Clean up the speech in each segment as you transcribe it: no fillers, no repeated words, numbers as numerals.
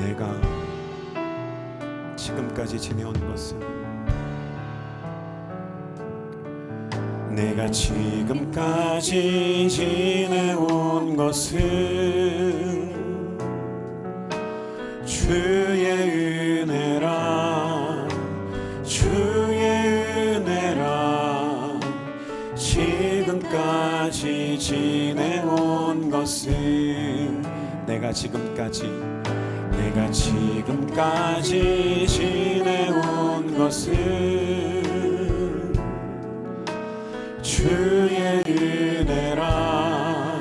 내가 지금까지 지내온 것은, 내가 지금까지 지내온 것은 주의 은혜라, 주의 은혜라. 지금까지 지내온 것은, 내가 지금까지 지내온 것은 주의 은혜라,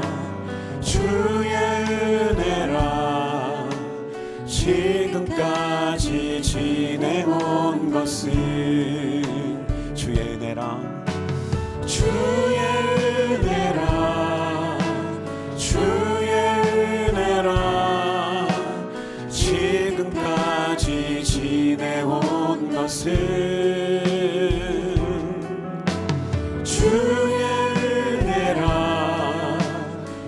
주의 은혜라. 지금까지 지내온 것은 주의 은혜라, 주의 은혜라, 주의 은혜라. 지금까지 지내온 것은 주의 은혜라,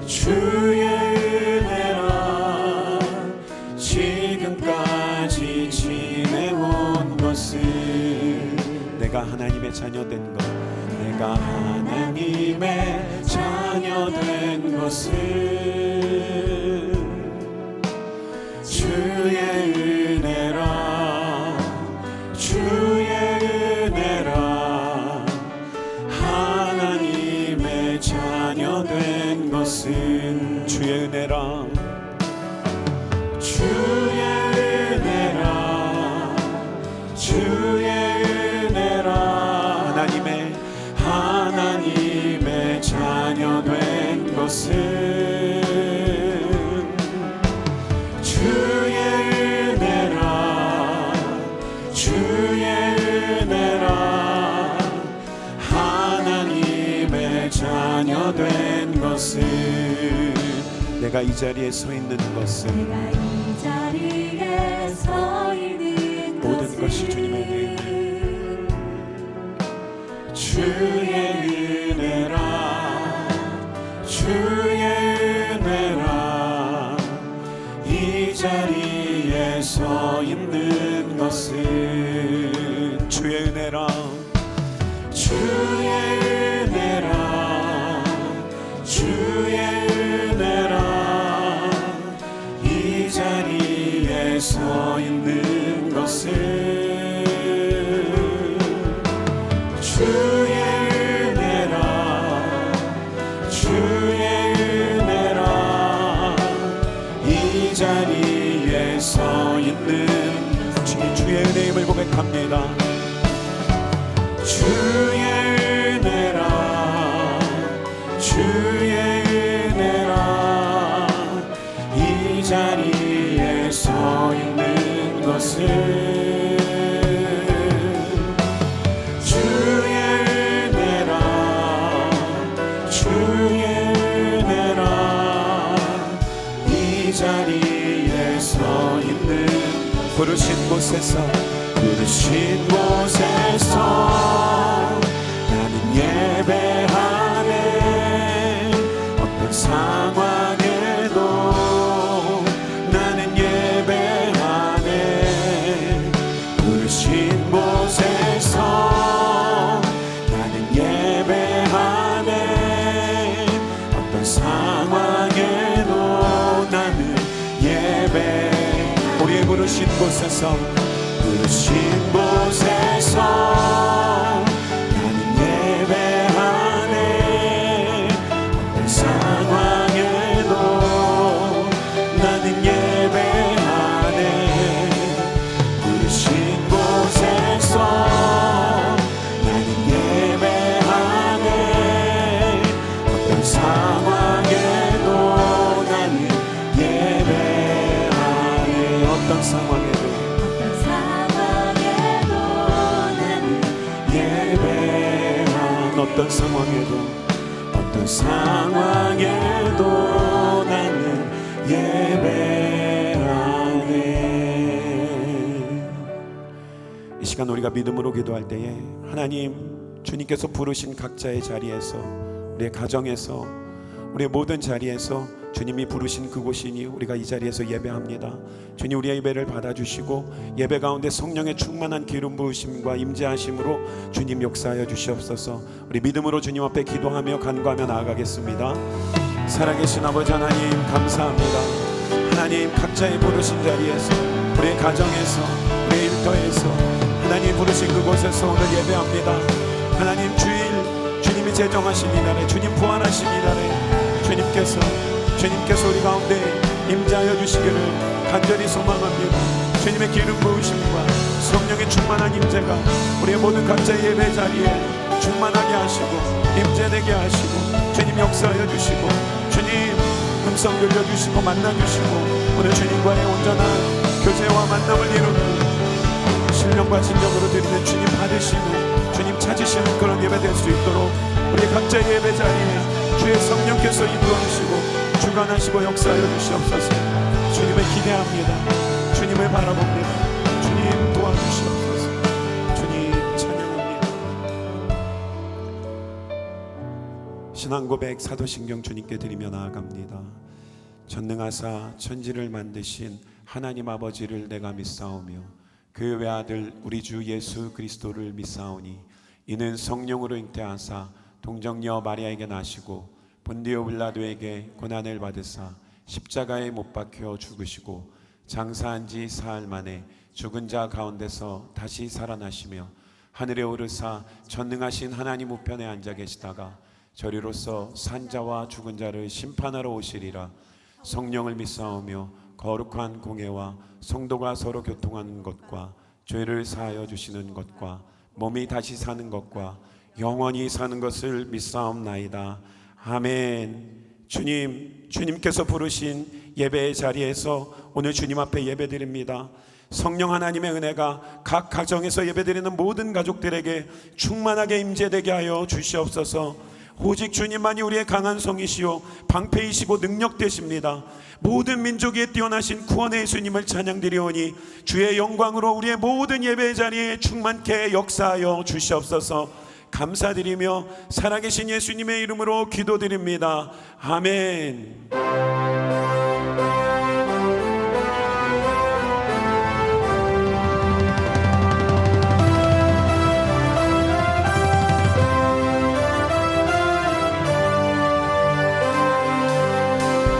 주의 은혜라. 지금까지 지내온 것은, 내가 하나님의 자녀된 것, 내가 하나님의 자녀된 것은 주의 은혜라, 주의 은혜라. 하나님의 자녀된 것은 주의 은혜라, 주의 은혜라, 주의 은혜라. 하나님의 자녀된 것은 주의 은혜라, 주의 은혜라. 하나님의 자녀된 것은, 내가 이 자리에 서 있는 것은, 내가 이 자리에 서 있는 모든 것이 주님의 은혜, 주의 은혜라, 주의 은혜라. 이 자리에 서 있는 것은 주의 은혜라, 주의 은혜라, 주의 은혜라. 이 자리에 서 있는 것은 주의 은혜라, 주의 은혜라. 이 자리에 서 있는 주의 은혜의 힘을 고백합니다. 주의 은혜라, 주의 은혜라. 이 자리에 서 있는 것은 주의 은혜라, 주의 은혜라. 이 자리에 서 있는, 부르신 곳에서, 부르신 곳에서 나는 예배하네. 어떤 상황에도 나는 예배하네. 부르신 곳에서 나는 예배하네. 어떤 상황에도 나는 예배. 우리의 부르신 곳에서, 부르신 곳에서 나는 예배하네. 어떤 상황에도 나는 예배하네. 부르신 곳에서 나는 예배하네. 어떤 상황에도 나는 예배하네. 어떤 상황에도 어떤 상황에도, 어떤 상황에도 나는 예배하네. 이 시간 우리가 믿음으로 기도할 때에, 하나님, 주님께서 부르신 각자의 자리에서, 우리의 가정에서, 우리의 모든 자리에서 주님이 부르신 그곳이니 우리가 이 자리에서 예배합니다. 주님, 우리의 예배를 받아주시고 예배 가운데 성령의 충만한 기름 부으심과 임재하심으로 주님 역사하여 주시옵소서. 우리 믿음으로 주님 앞에 기도하며 간구하며 나아가겠습니다. 살아계신 아버지 하나님, 감사합니다. 하나님, 각자의 부르신 자리에서, 우리의 가정에서, 우리의 일터에서, 하나님 부르신 그곳에서 오늘 예배합니다. 하나님, 주일 주님이 제정하신 이날에, 주님 부활하신 이날에 주님께서 우리 가운데 임재하여 주시기를 간절히 소망합니다. 주님의 기름 부으심과 성령의 충만한 임재가 우리의 모든 각자의 예배 자리에 충만하게 하시고 임재되게 하시고 주님 역사하여 주시고 주님 음성 들려주시고 만나주시고 오늘 주님과의 온전한 교제와 만남을 이루는 신령과 진정으로 드리는 주님 받으시는 주님 찾으시는 그런 예배 될 수 있도록 우리 각자의 예배 자리에 주의 성령께서 인도하시고 주관하시고 역사하여 주시옵소서. 주님을 기대합니다. 주님을 바라봅니다. 주님 도와주시옵소서. 주님 찬양합니다. 신앙고백 사도신경 주님께 드리며 나아갑니다. 전능하사 천지를 만드신 하나님 아버지를 내가 믿사오며 그 외아들 우리 주 예수 그리스도를 믿사오니 이는 성령으로 잉태하사 동정녀 마리아에게 나시고 본디오 빌라도에게 고난을 받으사 십자가에 못 박혀 죽으시고 장사한 지 사흘 만에 죽은 자 가운데서 다시 살아나시며 하늘에 오르사 전능하신 하나님 우편에 앉아 계시다가 저리로서 산자와 죽은 자를 심판하러 오시리라. 성령을 믿사오며 거룩한 공예와 성도가 서로 교통하는 것과 죄를 사하여 주시는 것과 몸이 다시 사는 것과 영원히 사는 것을 믿사옵나이다. 아멘. 주님께서 부르신 예배의 자리에서 오늘 주님 앞에 예배드립니다. 성령 하나님의 은혜가 각 가정에서 예배드리는 모든 가족들에게 충만하게 임재되게 하여 주시옵소서. 오직 주님만이 우리의 강한 성이시요 방패이시고 능력되십니다. 모든 민족에 뛰어나신 구원의 예수님을 찬양드리오니 주의 영광으로 우리의 모든 예배의 자리에 충만케 역사하여 주시옵소서. 감사드리며 살아계신 예수님의 이름으로 기도드립니다. 아멘.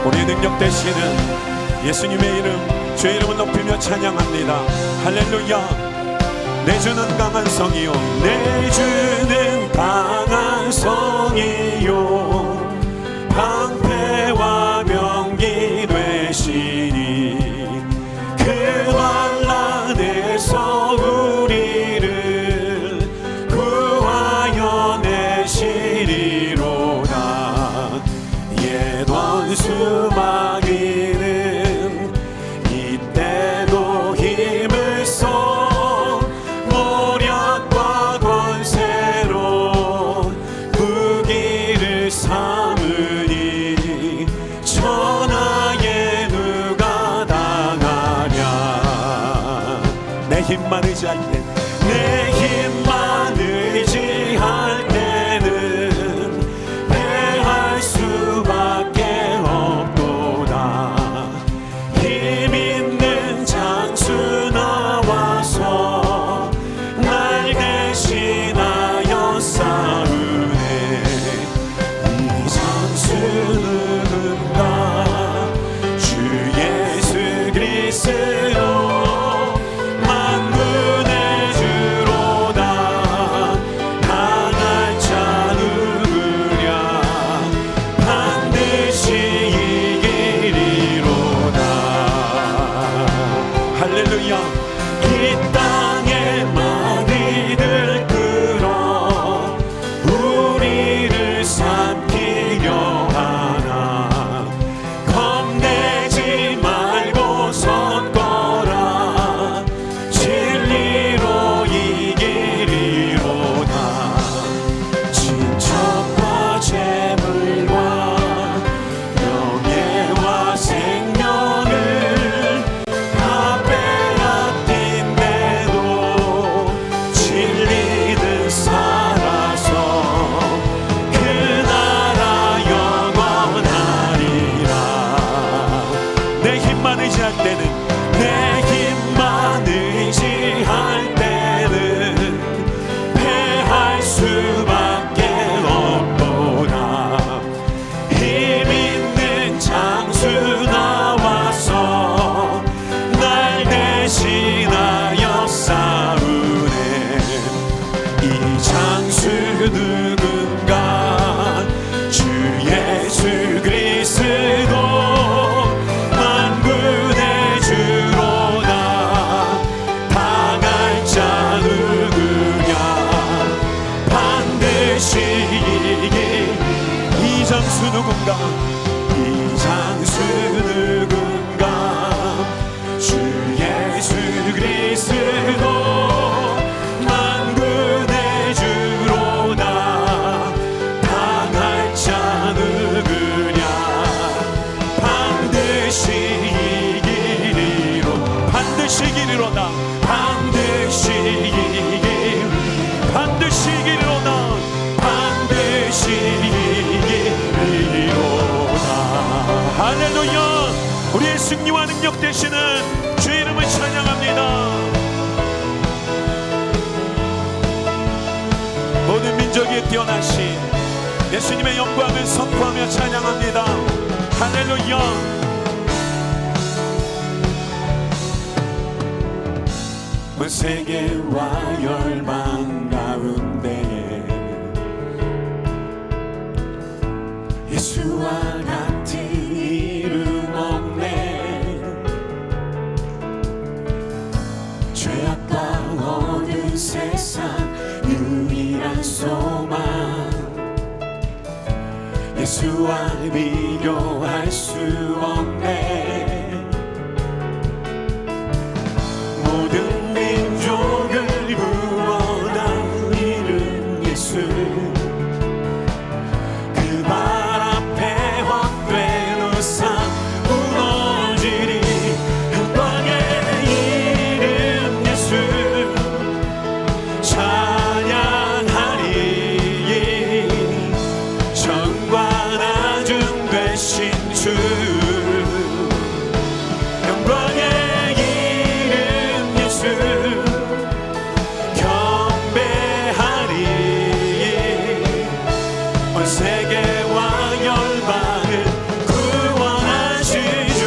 우리의 능력 되시는 예수님의 이름, 주의 이름을 높이며 찬양합니다. 할렐루야. 내 주는 강한 성이요 내 주는 강한 성이요 방패와 병기 되시니 그 환난에서 우리를 구하여 내시리로다. 옛 원수 마귀는 이때도 힘을 써 삼으니 천하에 누가 당하랴. 내 힘만 의지할 때 내 힘만 의지할 때는 패할 수밖에 없도다. 힘 있는 장수 나와서 날 대신하여 싸우네. 누군가 주 예수 그리스도 만군의 주로다. 당할 자 누구랴 반드시 이기리로다. 할렐루야. 이 땅에 마귀들 끌어 우리를 삼키려 하나. 겁내지 말고 선거 때는 내 힘만 의지할 때는 패할 수밖에 없구나. 힘 있는 장수 나와서 날 대신하여 싸우네. 이 장수 누군가 주 예수 그리스도 만군의 주로다. 당할 자 누구냐 반드시 이기. 이 장수 누군가 이 장수 누군가 주 예수 그리스도 만군의 주로다. 당할 자 누구냐 반드시 이기리로. 반드시 이기리로다. 반드시 이기리로다. 반드시 이기리로다. 반드시 이기리로다. 할렐루야. 우리의 승리와 능력 되시는 주의 이름을 찬양합니다. 모든 민족이 뛰어나신 예수님의 영광을 선포하며 찬양합니다. 할렐루야. 온 세계와 열방 가운데에 예수와 같은 이름 없네. 죄악과 어두운 세상 유일한 소망. 예수와 비교할 수 없네. 모든 민족을 구원한 이름 예수. 그 발 앞에 헛된 우상 무너지리. 영광의 이름 예수 찬양하리. 정과 나중 되신 주. 영광의 이름 예수 경배하리. 온 세계와 열방을 구원하신 주.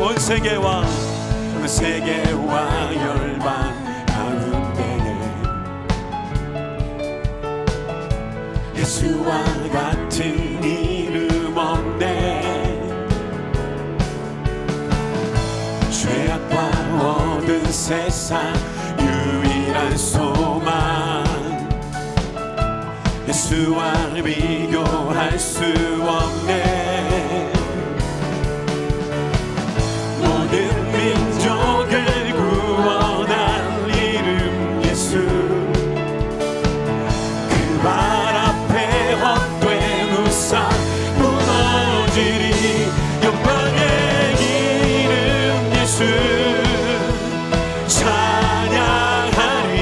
온 세계와 열방 가운데에 예수와 같은 이름 없네. 죄악과 어두운 세상 유일한 소망. 예수와 비교할 수 없네. 모든 민족을 구원한 이름 예수. 그 발 앞에 헛된 우상 무너지리. 영광의 이름 예수 찬양하리.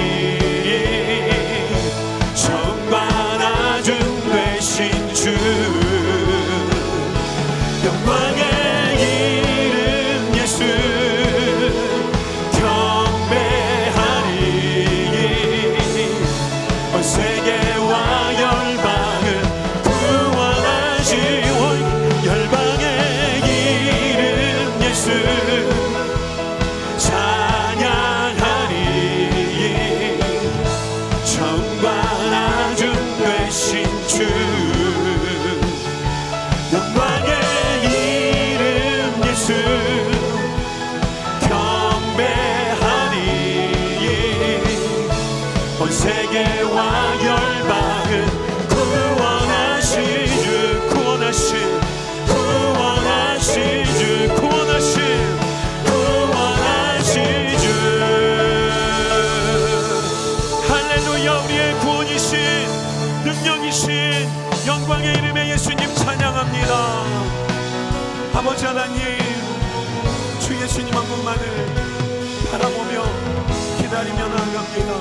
정과 나중 되신 주. 영광의 이름 예수 경배하리. 온 세계와 열방을 구원하신 열방의 이름 예수 찬양하리. 정과 나중 되신 주. 영광의 이름 예수 경배하리. 온 세계와 열방을 구원하신 주. 구원하신 주. 주. 할렐루야. 우리의 구원이신 능력이신 영광의 이름의 예수님 찬양합니다. 아버지 하나님, 주 예수님 한 분만을 바라보며 기다리며 나아갑니다.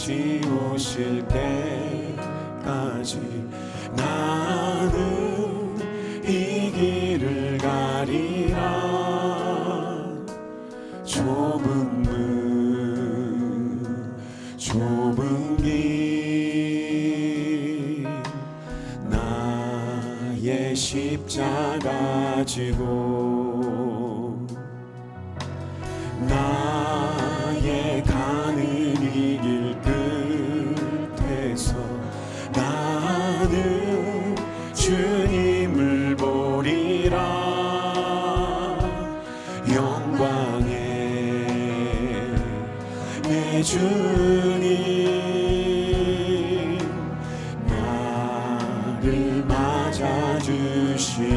다시 오실 때까지 나는 이 길을 가리라. 좁은 문 좁은 길 나의 십자가 지고 나의 가는 이 길 끝에서 나는 주님을 보리라. 영광의 내 주님 나를 맞아주시리.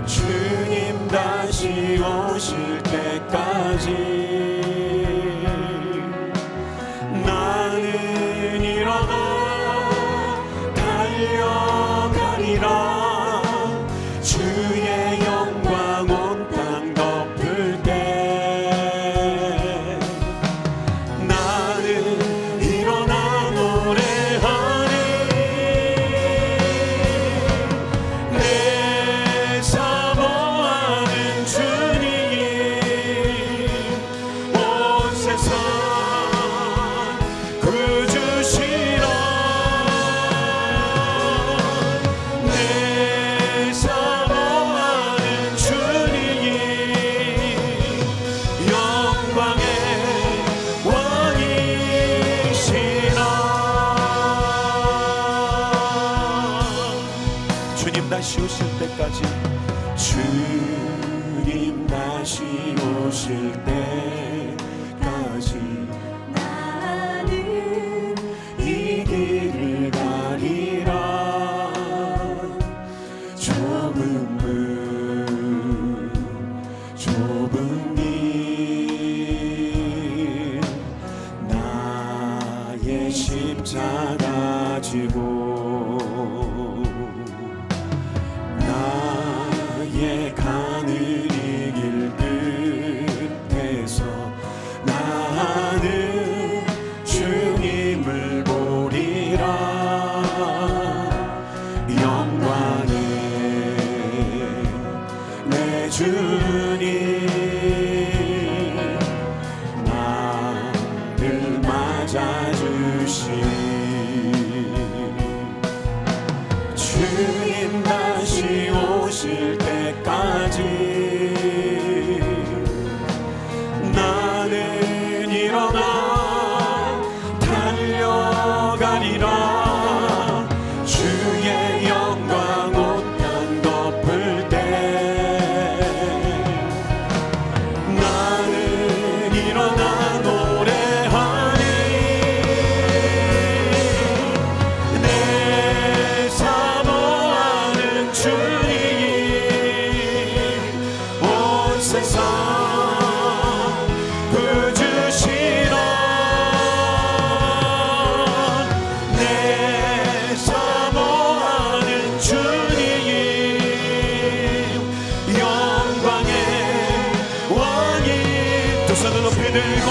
주님 다시 오실 때까지 나는 일어나 달려가리라. 주의 영광 온 땅 덮을 때 나는 일어나 노래하리. 내 사모하는 주님 온 세상 구주시라. 내 사모하는 주님 영광의 왕이시라. 주님 다시 오실 때까지 주님 다시 오실 때까지 나는 이 길을 가리라. 좁은 문 좁은 길 나의 십자가 지고 나의 가는 이 길 끝에서 나는 주님을 보리라. 영광의 내 주님 나를 맞아주시니. 주님 다시 오실 때까지 나는 일어나 달려가리라. 주의 영광 온 땅 덮을 때 나는 일어나 노래하리. 내 사모하는 주님 온 세상 구주시라. 내 사모하는 주님 영광의 왕이. 두 손을 높이 들고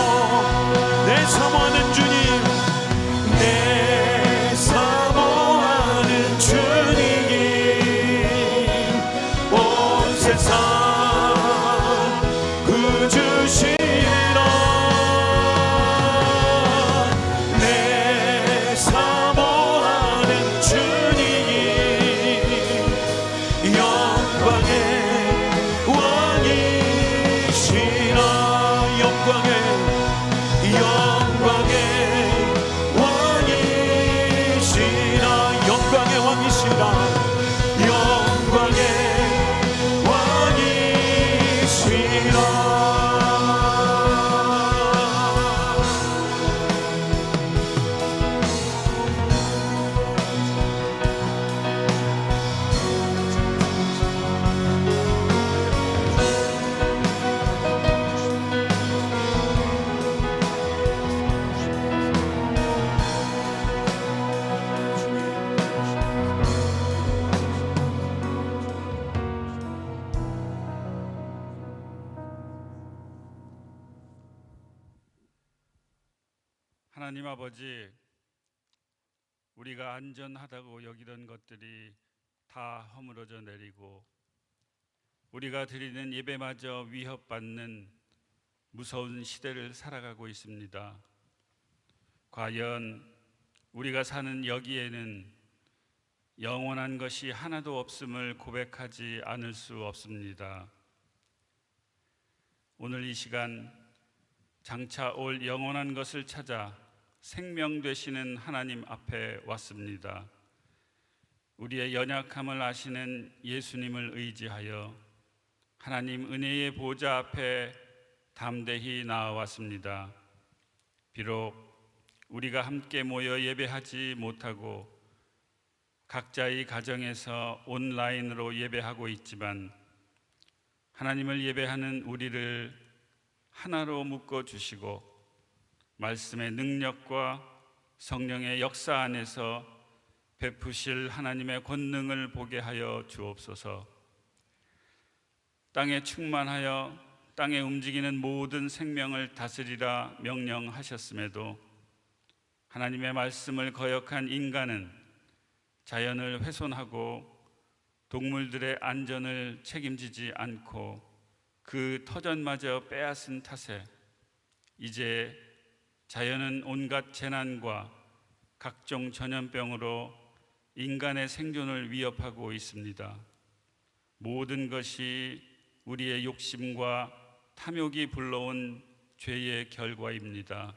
내 사모하는 주님 내 사모하는 주님 온 세상 구주시라. 내 사모하는 주님 영광의 왕이시라. 영광의 왕이시라. 영광의 왕이시라. 영광의 왕이시라. 하나님 아버지, 우리가 안전하다고 여기던 것들이 다 허물어져 내리고 우리가 드리는 예배마저 위협받는 무서운 시대를 살아가고 있습니다. 과연 우리가 사는 여기에는 영원한 것이 하나도 없음을 고백하지 않을 수 없습니다. 오늘 이 시간 장차 올 영원한 것을 찾아 생명 되시는 하나님 앞에 왔습니다. 우리의 연약함을 아시는 예수님을 의지하여 하나님 은혜의 보좌 앞에 담대히 나아왔습니다. 비록 우리가 함께 모여 예배하지 못하고 각자의 가정에서 온라인으로 예배하고 있지만 하나님을 예배하는 우리를 하나로 묶어 주시고 말씀의 능력과 성령의 역사 안에서 베푸실 하나님의 권능을 보게 하여 주옵소서. 땅에 충만하여 땅에 움직이는 모든 생명을 다스리라 명령하셨음에도 하나님의 말씀을 거역한 인간은 자연을 훼손하고 동물들의 안전을 책임지지 않고 그 터전마저 빼앗은 탓에 이제 자연은 온갖 재난과 각종 전염병으로 인간의 생존을 위협하고 있습니다. 모든 것이 우리의 욕심과 탐욕이 불러온 죄의 결과입니다.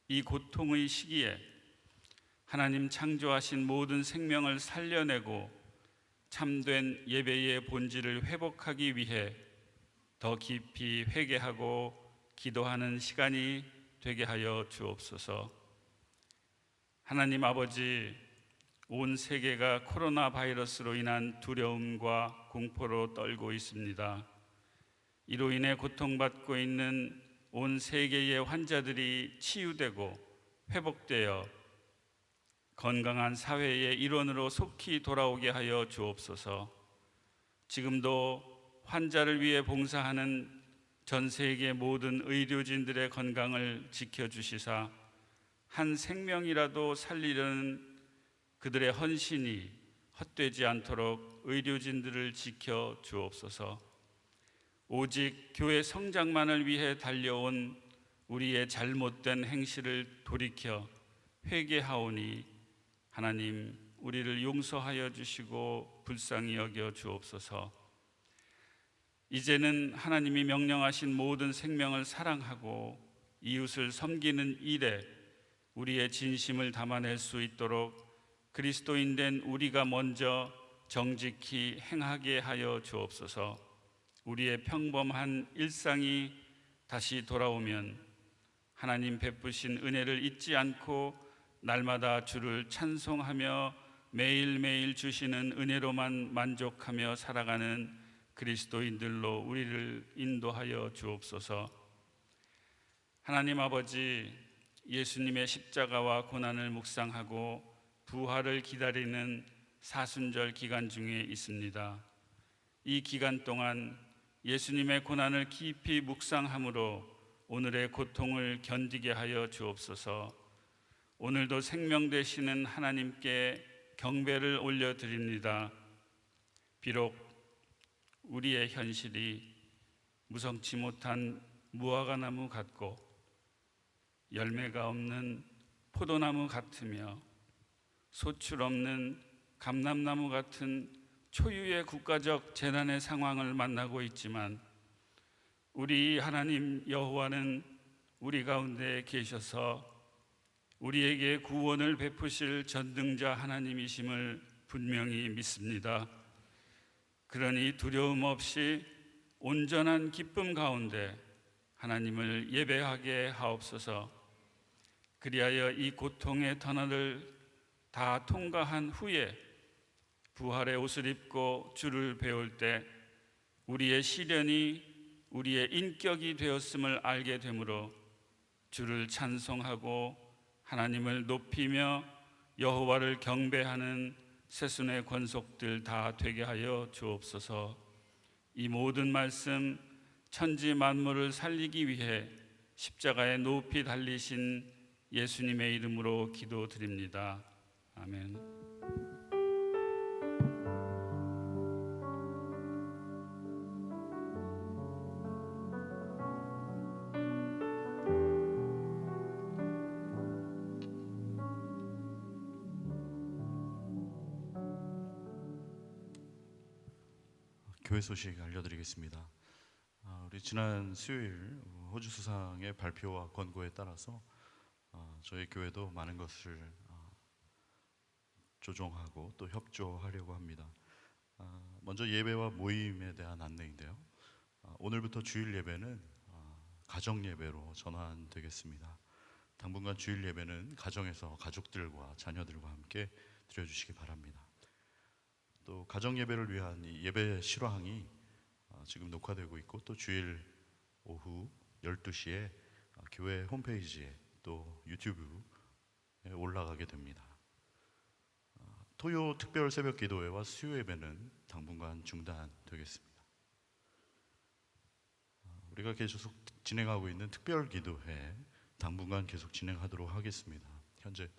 이 고통의 시기에 하나님 창조하신 모든 생명을 살려내고 참된 예배의 본질을 회복하기 위해 더 깊이 회개하고 기도하는 시간이 되게 하여 주옵소서. 하나님 아버지, 온 세계가 코로나 바이러스로 인한 두려움과 공포로 떨고 있습니다. 이로 인해 고통받고 있는 온 세계의 환자들이 치유되고 회복되어 건강한 사회의 일원으로 속히 돌아오게 하여 주옵소서. 지금도 환자를 위해 봉사하는 전 세계 모든 의료진들의 건강을 지켜주시사 한 생명이라도 살리려는 그들의 헌신이 헛되지 않도록 의료진들을 지켜 주옵소서. 오직 교회 성장만을 위해 달려온 우리의 잘못된 행실을 돌이켜 회개하오니 하나님 우리를 용서하여 주시고 불쌍히 여겨 주옵소서. 이제는 하나님이 명령하신 모든 생명을 사랑하고 이웃을 섬기는 일에 우리의 진심을 담아낼 수 있도록 그리스도인 된 우리가 먼저 정직히 행하게 하여 주옵소서. 우리의 평범한 일상이 다시 돌아오면 하나님 베푸신 은혜를 잊지 않고 날마다 주를 찬송하며 매일매일 주시는 은혜로만 만족하며 살아가는 그리스도인들로 우리를 인도하여 주옵소서. 하나님 아버지, 예수님의 십자가와 고난을 묵상하고 부활을 기다리는 사순절 기간 중에 있습니다. 이 기간 동안 예수님의 고난을 깊이 묵상함으로 오늘의 고통을 견디게 하여 주옵소서. 오늘도 생명 되시는 하나님께 경배를 올려드립니다. 비록 우리의 현실이 무성치 못한 무화과나무 같고 열매가 없는 포도나무 같으며 소출 없는 감람나무 같은 초유의 국가적 재난의 상황을 만나고 있지만 우리 하나님 여호와는 우리 가운데 계셔서 우리에게 구원을 베푸실 전능자 하나님이심을 분명히 믿습니다. 그러니 두려움 없이 온전한 기쁨 가운데 하나님을 예배하게 하옵소서. 그리하여 이 고통의 터널을 다 통과한 후에 부활의 옷을 입고 주를 배울 때 우리의 시련이 우리의 인격이 되었음을 알게 되므로 주를 찬송하고 하나님을 높이며 여호와를 경배하는 세순의 권속들 다 되게 하여 주옵소서. 이 모든 말씀 천지 만물을 살리기 위해 십자가에 높이 달리신 예수님의 이름으로 기도드립니다. 아멘. 교회 소식 알려드리겠습니다. 우리 지난 수요일 호주 수상의 발표와 권고에 따라서 저희 교회도 많은 것을 조정하고 또 협조하려고 합니다. 먼저 예배와 모임에 대한 안내인데요. 오늘부터 주일 예배는 가정 예배로 전환되겠습니다. 당분간 주일 예배는 가정에서 가족들과 자녀들과 함께 드려주시기 바랍니다. 또 가정 예배를 위한 이 예배 실황이 지금 녹화되고 있고 또 주일 오후 12시에 교회 홈페이지에 또 유튜브에 올라가게 됩니다. 토요 특별 새벽 기도회와 수요 예배는 당분간 중단되겠습니다. 우리가 계속 진행하고 있는 특별 기도회 당분간 계속 진행하도록 하겠습니다. 현재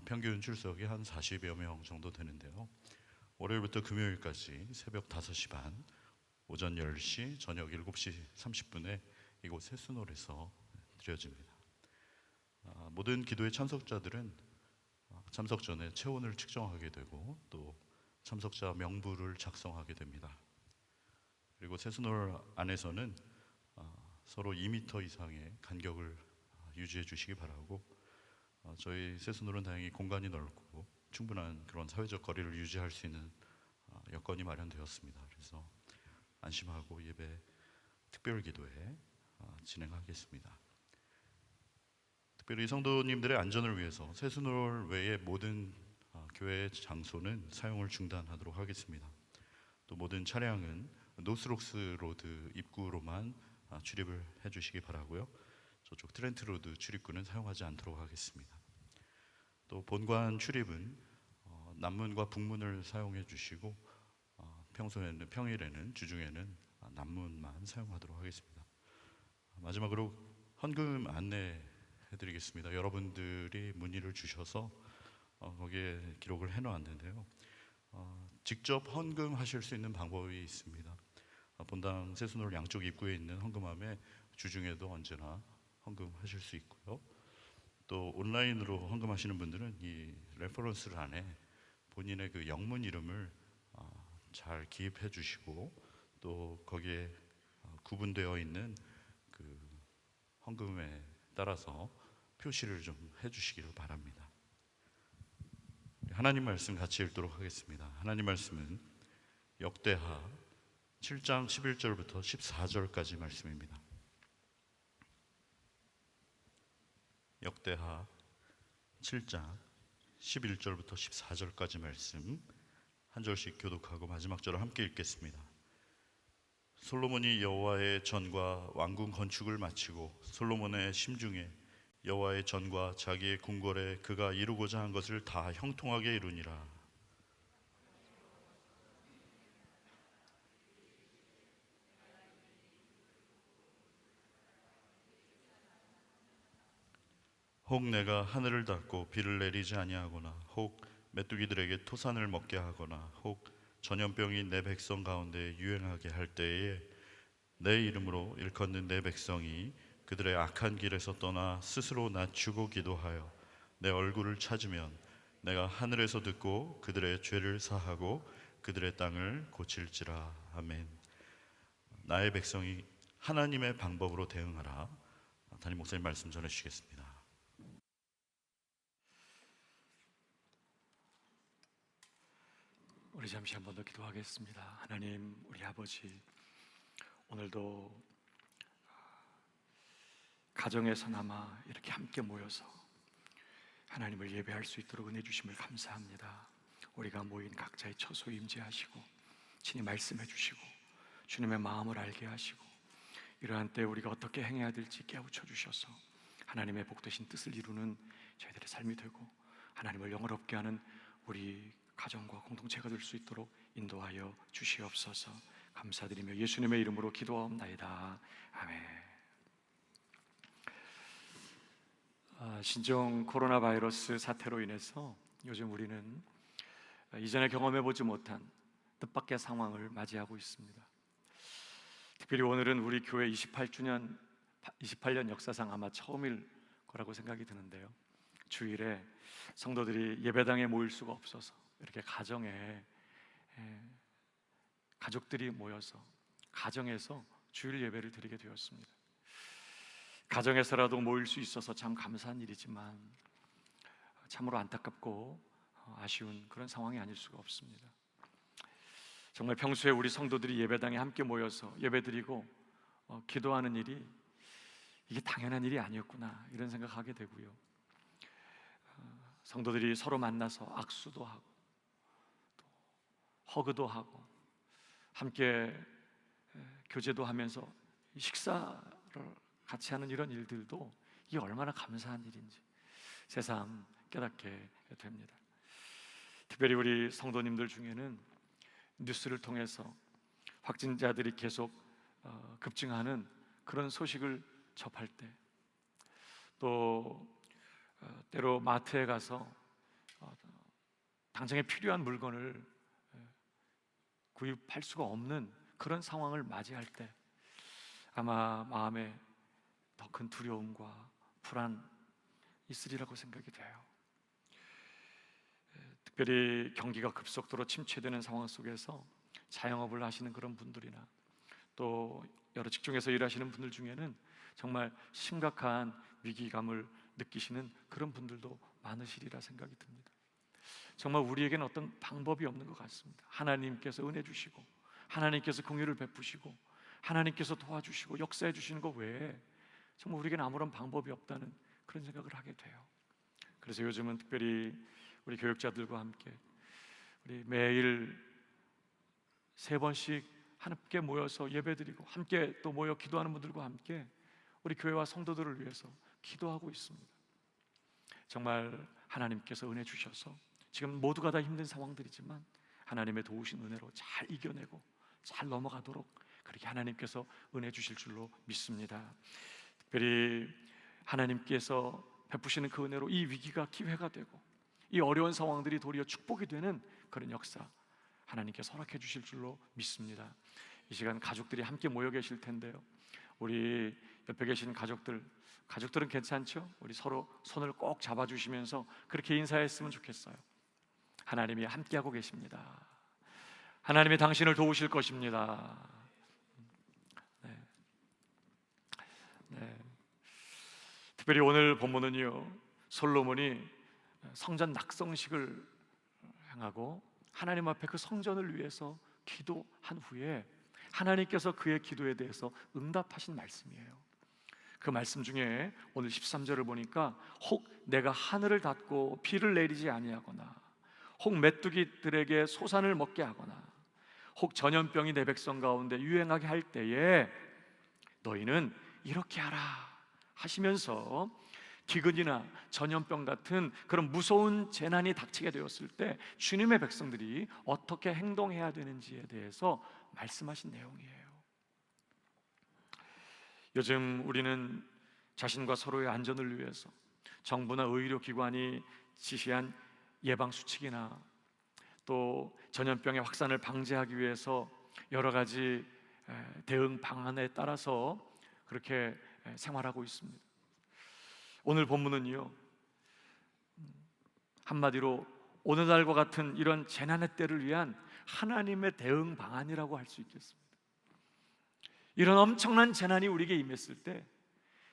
평균 출석이 한 40여 명 정도 되는데요. 월요일부터 금요일까지 새벽 5시 반, 오전 10시, 저녁 7시 30분에 이곳 새순홀에서 드려집니다. 모든 기도회 참석자들은 참석 전에 체온을 측정하게 되고 또 참석자 명부를 작성하게 됩니다. 그리고 새순홀 안에서는 서로 2m 이상의 간격을 유지해 주시기 바라고, 저희 새순홀은 다행히 공간이 넓고 충분한 그런 사회적 거리를 유지할 수 있는 여건이 마련되었습니다. 그래서 안심하고 예배 특별 기도회 진행하겠습니다. 특별히 성도님들의 안전을 위해서 새순홀 외의 모든 교회 장소는 사용을 중단하도록 하겠습니다. 또 모든 차량은 노스록스 로드 입구로만 출입을 해주시기 바라고요. 저쪽 트렌트 로드 출입구는 사용하지 않도록 하겠습니다. 또 본관 출입은 남문과 북문을 사용해 주시고 평일에는 주중에는 남문만 사용하도록 하겠습니다. 마지막으로 헌금 안내해 드리겠습니다. 여러분들이 문의를 주셔서 거기에 기록을 해 놓았는데요. 직접 헌금하실 수 있는 방법이 있습니다. 본당 새순홀 양쪽 입구에 있는 헌금함에 주중에도 언제나 헌금하실 수 있고요. 또 온라인으로 헌금하시는 분들은 이 레퍼런스란에 본인의 그 영문 이름을 잘 기입해 주시고 또 거기에 구분되어 있는 그 헌금에 따라서 표시를 좀 해주시기를 바랍니다. 하나님 말씀 같이 읽도록 하겠습니다. 하나님 말씀은 역대하 7장 11절부터 14절까지 말씀입니다. 역대하 7장 11절부터 14절까지 말씀 한 절씩 교독하고 마지막 절을 함께 읽겠습니다. 솔로몬이 여호와의 전과 왕궁 건축을 마치고 솔로몬의 심중에 여호와의 전과 자기의 궁궐에 그가 이루고자 한 것을 다 형통하게 이루니라. 혹 내가 하늘을 닫고 비를 내리지 아니하거나 혹 메뚜기들에게 토산을 먹게 하거나 혹 전염병이 내 백성 가운데 유행하게 할 때에 내 이름으로 일컫는 내 백성이 그들의 악한 길에서 떠나 스스로 낮추고 기도하여 내 얼굴을 찾으면 내가 하늘에서 듣고 그들의 죄를 사하고 그들의 땅을 고칠지라. 아멘. 나의 백성이 하나님의 방법으로 대응하라. 담임 목사님 말씀 전해주시겠습니다. 우리 잠시 한 번 더 기도하겠습니다. 하나님, 우리 아버지, 오늘도 가정에서나마 이렇게 함께 모여서 하나님을 예배할 수 있도록 은혜 주심을 감사합니다. 우리가 모인 각자의 처소 임재하시고 친히 말씀해 주시고 주님의 마음을 알게 하시고 이러한 때 우리가 어떻게 행해야 될지 깨우쳐 주셔서 하나님의 복되신 뜻을 이루는 저희들의 삶이 되고 하나님을 영화롭게 하는 우리 가정과 공동체가 될 수 있도록 인도하여 주시옵소서. 감사드리며 예수님의 이름으로 기도하옵나이다. 아멘. 신종 코로나 바이러스 사태로 인해서 요즘 우리는 이전에 경험해보지 못한 뜻밖의 상황을 맞이하고 있습니다. 특별히 오늘은 우리 교회 28년 역사상 아마 처음일 거라고 생각이 드는데요. 주일에 성도들이 예배당에 모일 수가 없어서 이렇게 가족들이 모여서 가정에서 주일 예배를 드리게 되었습니다. 가정에서라도 모일 수 있어서 참 감사한 일이지만 참으로 안타깝고 아쉬운 그런 상황이 아닐 수가 없습니다. 정말 평소에 우리 성도들이 예배당에 함께 모여서 예배드리고 기도하는 일이 이게 당연한 일이 아니었구나 이런 생각하게 되고요. 성도들이 서로 만나서 악수도 하고 또 허그도 하고 함께 교제도 하면서 식사를 같이 하는 이런 일들도 이게 얼마나 감사한 일인지 새삼 깨닫게 됩니다. 특별히 우리 성도님들 중에는 뉴스를 통해서 확진자들이 계속 급증하는 그런 소식을 접할 때, 또 때로 마트에 가서 당장에 필요한 물건을 구입할 수가 없는 그런 상황을 맞이할 때 아마 마음에 더 큰 두려움과 불안 있으리라고 생각이 돼요. 특별히 경기가 급속도로 침체되는 상황 속에서 자영업을 하시는 그런 분들이나 또 여러 직종에서 일하시는 분들 중에는 정말 심각한 위기감을 느끼시는 그런 분들도 많으시리라 생각이 듭니다. 정말 우리에게는 어떤 방법이 없는 것 같습니다. 하나님께서 은혜 주시고 하나님께서 긍휼을 베푸시고 하나님께서 도와주시고 역사해 주시는 것 외에 정말 우리에게는 아무런 방법이 없다는 그런 생각을 하게 돼요. 그래서 요즘은 특별히 우리 교육자들과 함께 우리 매일 3번씩 함께 모여서 예배드리고 함께 또 모여 기도하는 분들과 함께 우리 교회와 성도들을 위해서 기도하고 있습니다. 정말 하나님께서 은혜 주셔서 지금 모두가 다 힘든 상황들이지만 하나님의 도우신 은혜로 잘 이겨내고 잘 넘어가도록 그렇게 하나님께서 은혜 주실 줄로 믿습니다. 특별히 하나님께서 베푸시는 그 은혜로 이 위기가 기회가 되고 이 어려운 상황들이 도리어 축복이 되는 그런 역사 하나님께서 허락해 주실 줄로 믿습니다. 이 시간 가족들이 함께 모여 계실 텐데요, 우리 옆에 계신 가족들은 괜찮죠? 우리 서로 손을 꼭 잡아주시면서 그렇게 인사했으면 좋겠어요. 하나님이 함께하고 계십니다. 하나님이 당신을 도우실 것입니다. 네. 특별히 오늘 본문은요, 솔로몬이 성전 낙성식을 향하고 하나님 앞에 그 성전을 위해서 기도한 후에 하나님께서 그의 기도에 대해서 응답하신 말씀이에요. 그 말씀 중에 오늘 13절을 보니까 혹 내가 하늘을 닫고 비를 내리지 아니하거나 혹 메뚜기들에게 소산을 먹게 하거나 혹 전염병이 내 백성 가운데 유행하게 할 때에 너희는 이렇게 하라 하시면서 기근이나 전염병 같은 그런 무서운 재난이 닥치게 되었을 때 주님의 백성들이 어떻게 행동해야 되는지에 대해서 말씀하신 내용이에요. 요즘 우리는 자신과 서로의 안전을 위해서 정부나 의료기관이 지시한 예방수칙이나 또 전염병의 확산을 방지하기 위해서 여러 가지 대응 방안에 따라서 그렇게 생활하고 있습니다. 오늘 본문은요, 한마디로 오늘날과 같은 이런 재난의 때를 위한 하나님의 대응 방안이라고 할 수 있겠습니다. 이런 엄청난 재난이 우리에게 임했을 때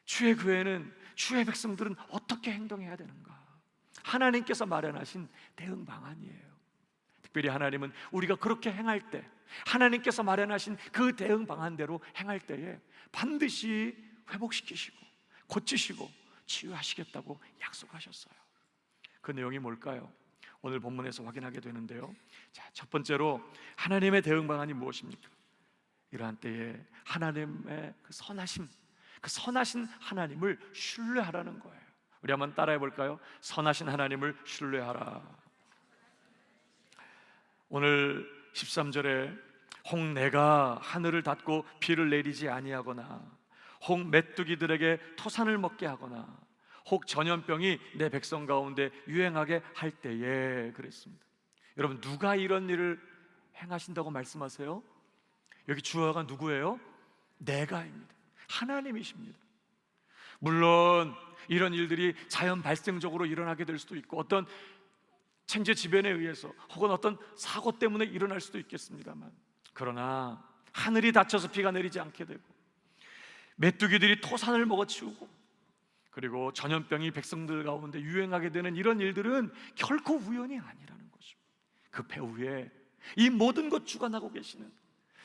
주의 교회는, 주의 백성들은 어떻게 행동해야 되는가? 하나님께서 마련하신 대응 방안이에요. 특별히 하나님은 우리가 그렇게 행할 때, 하나님께서 마련하신 그 대응 방안대로 행할 때에 반드시 회복시키시고 고치시고 치유하시겠다고 약속하셨어요. 그 내용이 뭘까요? 오늘 본문에서 확인하게 되는데요, 자, 첫 번째로 하나님의 대응 방안이 무엇입니까? 이러한 때에 하나님의 그 선하신 하나님을 신뢰하라는 거예요. 우리 한번 따라해 볼까요? 선하신 하나님을 신뢰하라. 오늘 13절에 혹 내가 하늘을 닫고 비를 내리지 아니하거나 혹 메뚜기들에게 토산을 먹게 하거나 혹 전염병이 내 백성 가운데 유행하게 할 때에 그랬습니다. 여러분, 누가 이런 일을 행하신다고 말씀하세요? 여기 주어가 누구예요? 내가입니다. 하나님이십니다. 물론 이런 일들이 자연 발생적으로 일어나게 될 수도 있고 어떤 천재 지변에 의해서 혹은 어떤 사고 때문에 일어날 수도 있겠습니다만, 그러나 하늘이 닫혀서 비가 내리지 않게 되고 메뚜기들이 토산을 먹어치우고 그리고 전염병이 백성들 가운데 유행하게 되는 이런 일들은 결코 우연이 아니라는 것입니다. 그 배후에 이 모든 것 주관하고 계시는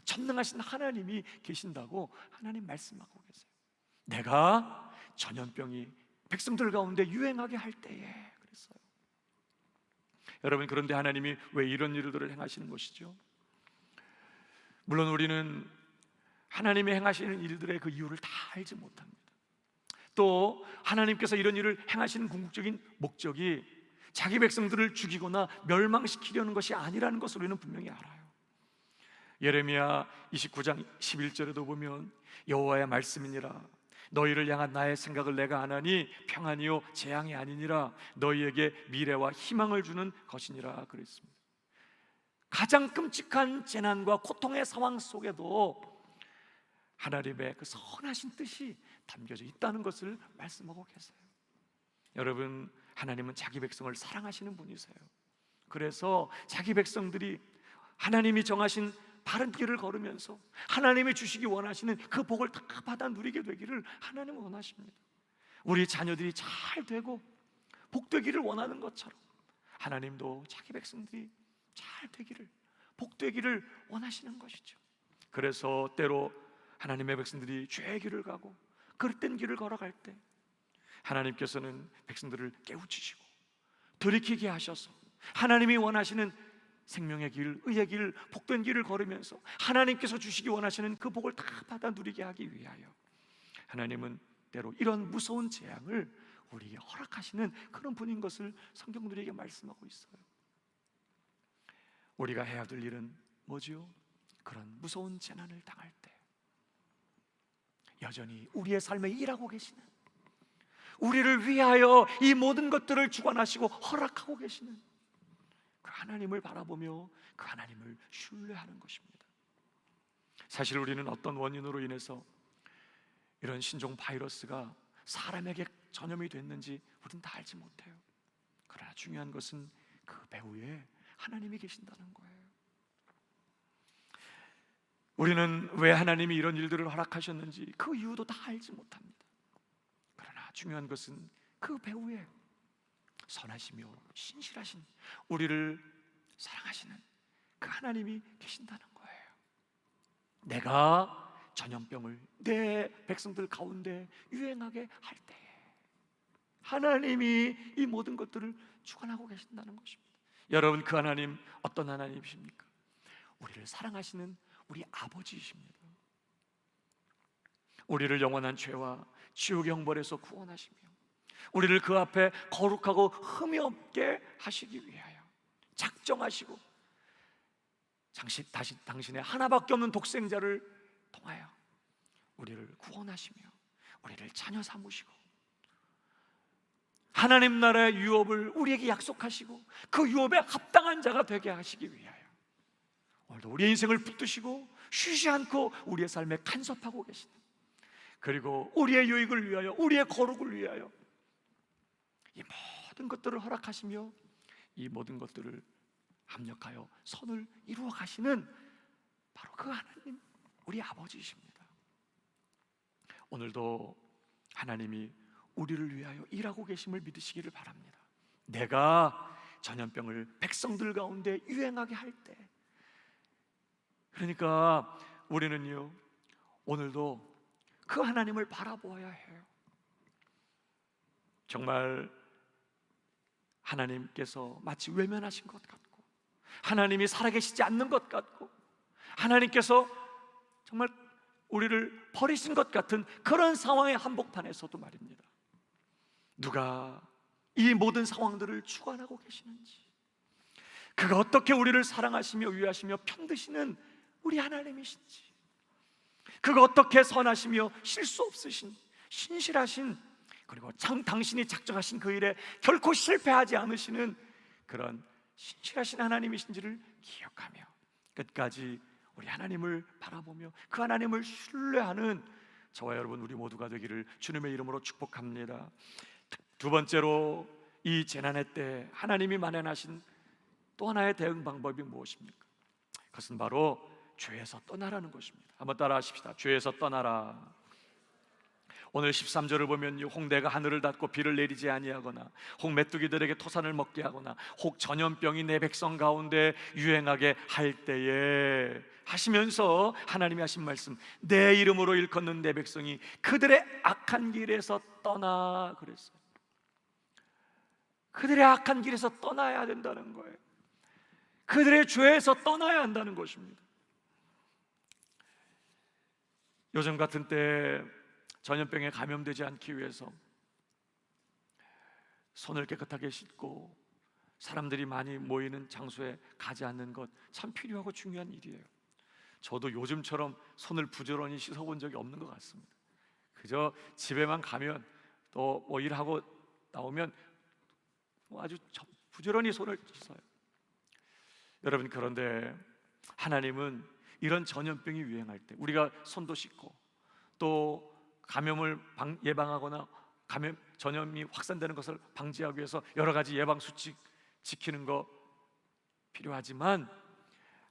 전능하신 하나님이 계신다고 하나님 말씀하고 계세요. 내가 전염병이 백성들 가운데 유행하게 할 때에 그랬어요. 여러분, 그런데 하나님이 왜 이런 일들을 행하시는 것이죠? 물론 우리는 하나님이 행하시는 일들의 그 이유를 다 알지 못합니다. 또 하나님께서 이런 일을 행하시는 궁극적인 목적이 자기 백성들을 죽이거나 멸망시키려는 것이 아니라는 것을 우리는 분명히 알아요. 예레미야 29장 11절에도 보면 여호와의 말씀이니라 너희를 향한 나의 생각을 내가 아나니 평안이요 재앙이 아니니라 너희에게 미래와 희망을 주는 것이니라 그랬습니다. 가장 끔찍한 재난과 고통의 상황 속에도 하나님의 그 선하신 뜻이 담겨져 있다는 것을 말씀하고 계세요. 여러분, 하나님은 자기 백성을 사랑하시는 분이세요. 그래서 자기 백성들이 하나님이 정하신 바른 길을 걸으면서 하나님이 주시기 원하시는 그 복을 다 받아 누리게 되기를 하나님은 원하십니다. 우리 자녀들이 잘 되고 복되기를 원하는 것처럼 하나님도 자기 백성들이 잘 되기를, 복되기를 원하시는 것이죠. 그래서 때로 하나님의 백성들이 죄의 길을 가고 그릇된 길을 걸어갈 때 하나님께서는 백성들을 깨우치시고 돌이키게 하셔서 하나님이 원하시는 생명의 길, 의의 길, 복된 길을 걸으면서 하나님께서 주시기 원하시는 그 복을 다 받아 누리게 하기 위하여 하나님은 때로 이런 무서운 재앙을 우리에게 허락하시는 그런 분인 것을 성경은 우리에게 말씀하고 있어요. 우리가 해야 될 일은 뭐지요? 그런 무서운 재난을 당할 때 여전히 우리의 삶에 일하고 계시는, 우리를 위하여 이 모든 것들을 주관하시고 허락하고 계시는 그 하나님을 바라보며 그 하나님을 신뢰하는 것입니다. 사실 우리는 어떤 원인으로 인해서 이런 신종 바이러스가 사람에게 전염이 됐는지 우리는 다 알지 못해요. 그러나 중요한 것은 그 배후에 하나님이 계신다는 거예요. 우리는 왜 하나님이 이런 일들을 허락하셨는지 그 이유도 다 알지 못합니다. 그러나 중요한 것은 그 배후에 선하시며 신실하신, 우리를 사랑하시는 그 하나님이 계신다는 거예요. 내가 전염병을 내 백성들 가운데 유행하게 할 때에 하나님이 이 모든 것들을 주관하고 계신다는 것입니다. 여러분, 그 하나님 어떤 하나님이십니까? 우리를 사랑하시는 우리 아버지이십니다. 우리를 영원한 죄와 지옥의 형벌에서 구원하시며 우리를 그 앞에 거룩하고 흠이 없게 하시기 위하여 작정하시고 다시 당신의 하나밖에 없는 독생자를 통하여 우리를 구원하시며 우리를 자녀 삼으시고 하나님 나라의 유업을 우리에게 약속하시고 그 유업에 합당한 자가 되게 하시기 위하여 오늘도 우리의 인생을 붙드시고 쉬지 않고 우리의 삶에 간섭하고 계시는, 그리고 우리의 유익을 위하여, 우리의 거룩을 위하여 이 모든 것들을 허락하시며 이 모든 것들을 합력하여 선을 이루어 가시는 바로 그 하나님, 우리 아버지이십니다. 오늘도 하나님이 우리를 위하여 일하고 계심을 믿으시기를 바랍니다. 내가 전염병을 백성들 가운데 유행하게 할 때, 그러니까 우리는요 오늘도 그 하나님을 바라보아야 해요. 정말 하나님께서 마치 외면하신 것 같고 하나님이 살아계시지 않는 것 같고 하나님께서 정말 우리를 버리신 것 같은 그런 상황의 한복판에서도 말입니다, 누가 이 모든 상황들을 주관하고 계시는지, 그가 어떻게 우리를 사랑하시며 위하시며 편드시는 우리 하나님이신지, 그가 어떻게 선하시며 실수 없으신 신실하신 그리고 당신이 작정하신 그 일에 결코 실패하지 않으시는 그런 신실하신 하나님이신지를 기억하며 끝까지 우리 하나님을 바라보며 그 하나님을 신뢰하는 저와 여러분 우리 모두가 되기를 주님의 이름으로 축복합니다. 두 번째로 이 재난의 때 하나님이 마련하신 또 하나의 대응 방법이 무엇입니까? 그것은 바로 죄에서 떠나라는 것입니다. 한번 따라 하십시다. 죄에서 떠나라. 오늘 13절을 보면 홍대가 하늘을 닫고 비를 내리지 아니하거나 혹 메뚜기들에게 토산을 먹게 하거나 혹 전염병이 내 백성 가운데 유행하게 할 때에 하시면서 하나님이 하신 말씀, 내 이름으로 일컫는 내 백성이 그들의 악한 길에서 떠나 그랬어요. 그들의 악한 길에서 떠나야 된다는 거예요. 그들의 죄에서 떠나야 한다는 것입니다. 요즘 같은 때 전염병에 감염되지 않기 위해서 손을 깨끗하게 씻고 사람들이 많이 모이는 장소에 가지 않는 것 참 필요하고 중요한 일이에요. 저도 요즘처럼 손을 부지런히 씻어본 적이 없는 것 같습니다. 그저 집에만 가면 또 뭐 일하고 나오면 아주 부지런히 손을 씻어요. 여러분, 그런데 하나님은 이런 전염병이 유행할 때 우리가 손도 씻고 또 감염을 예방하거나 전염이 확산되는 것을 방지하기 위해서 여러 가지 예방 수칙 지키는 거 필요하지만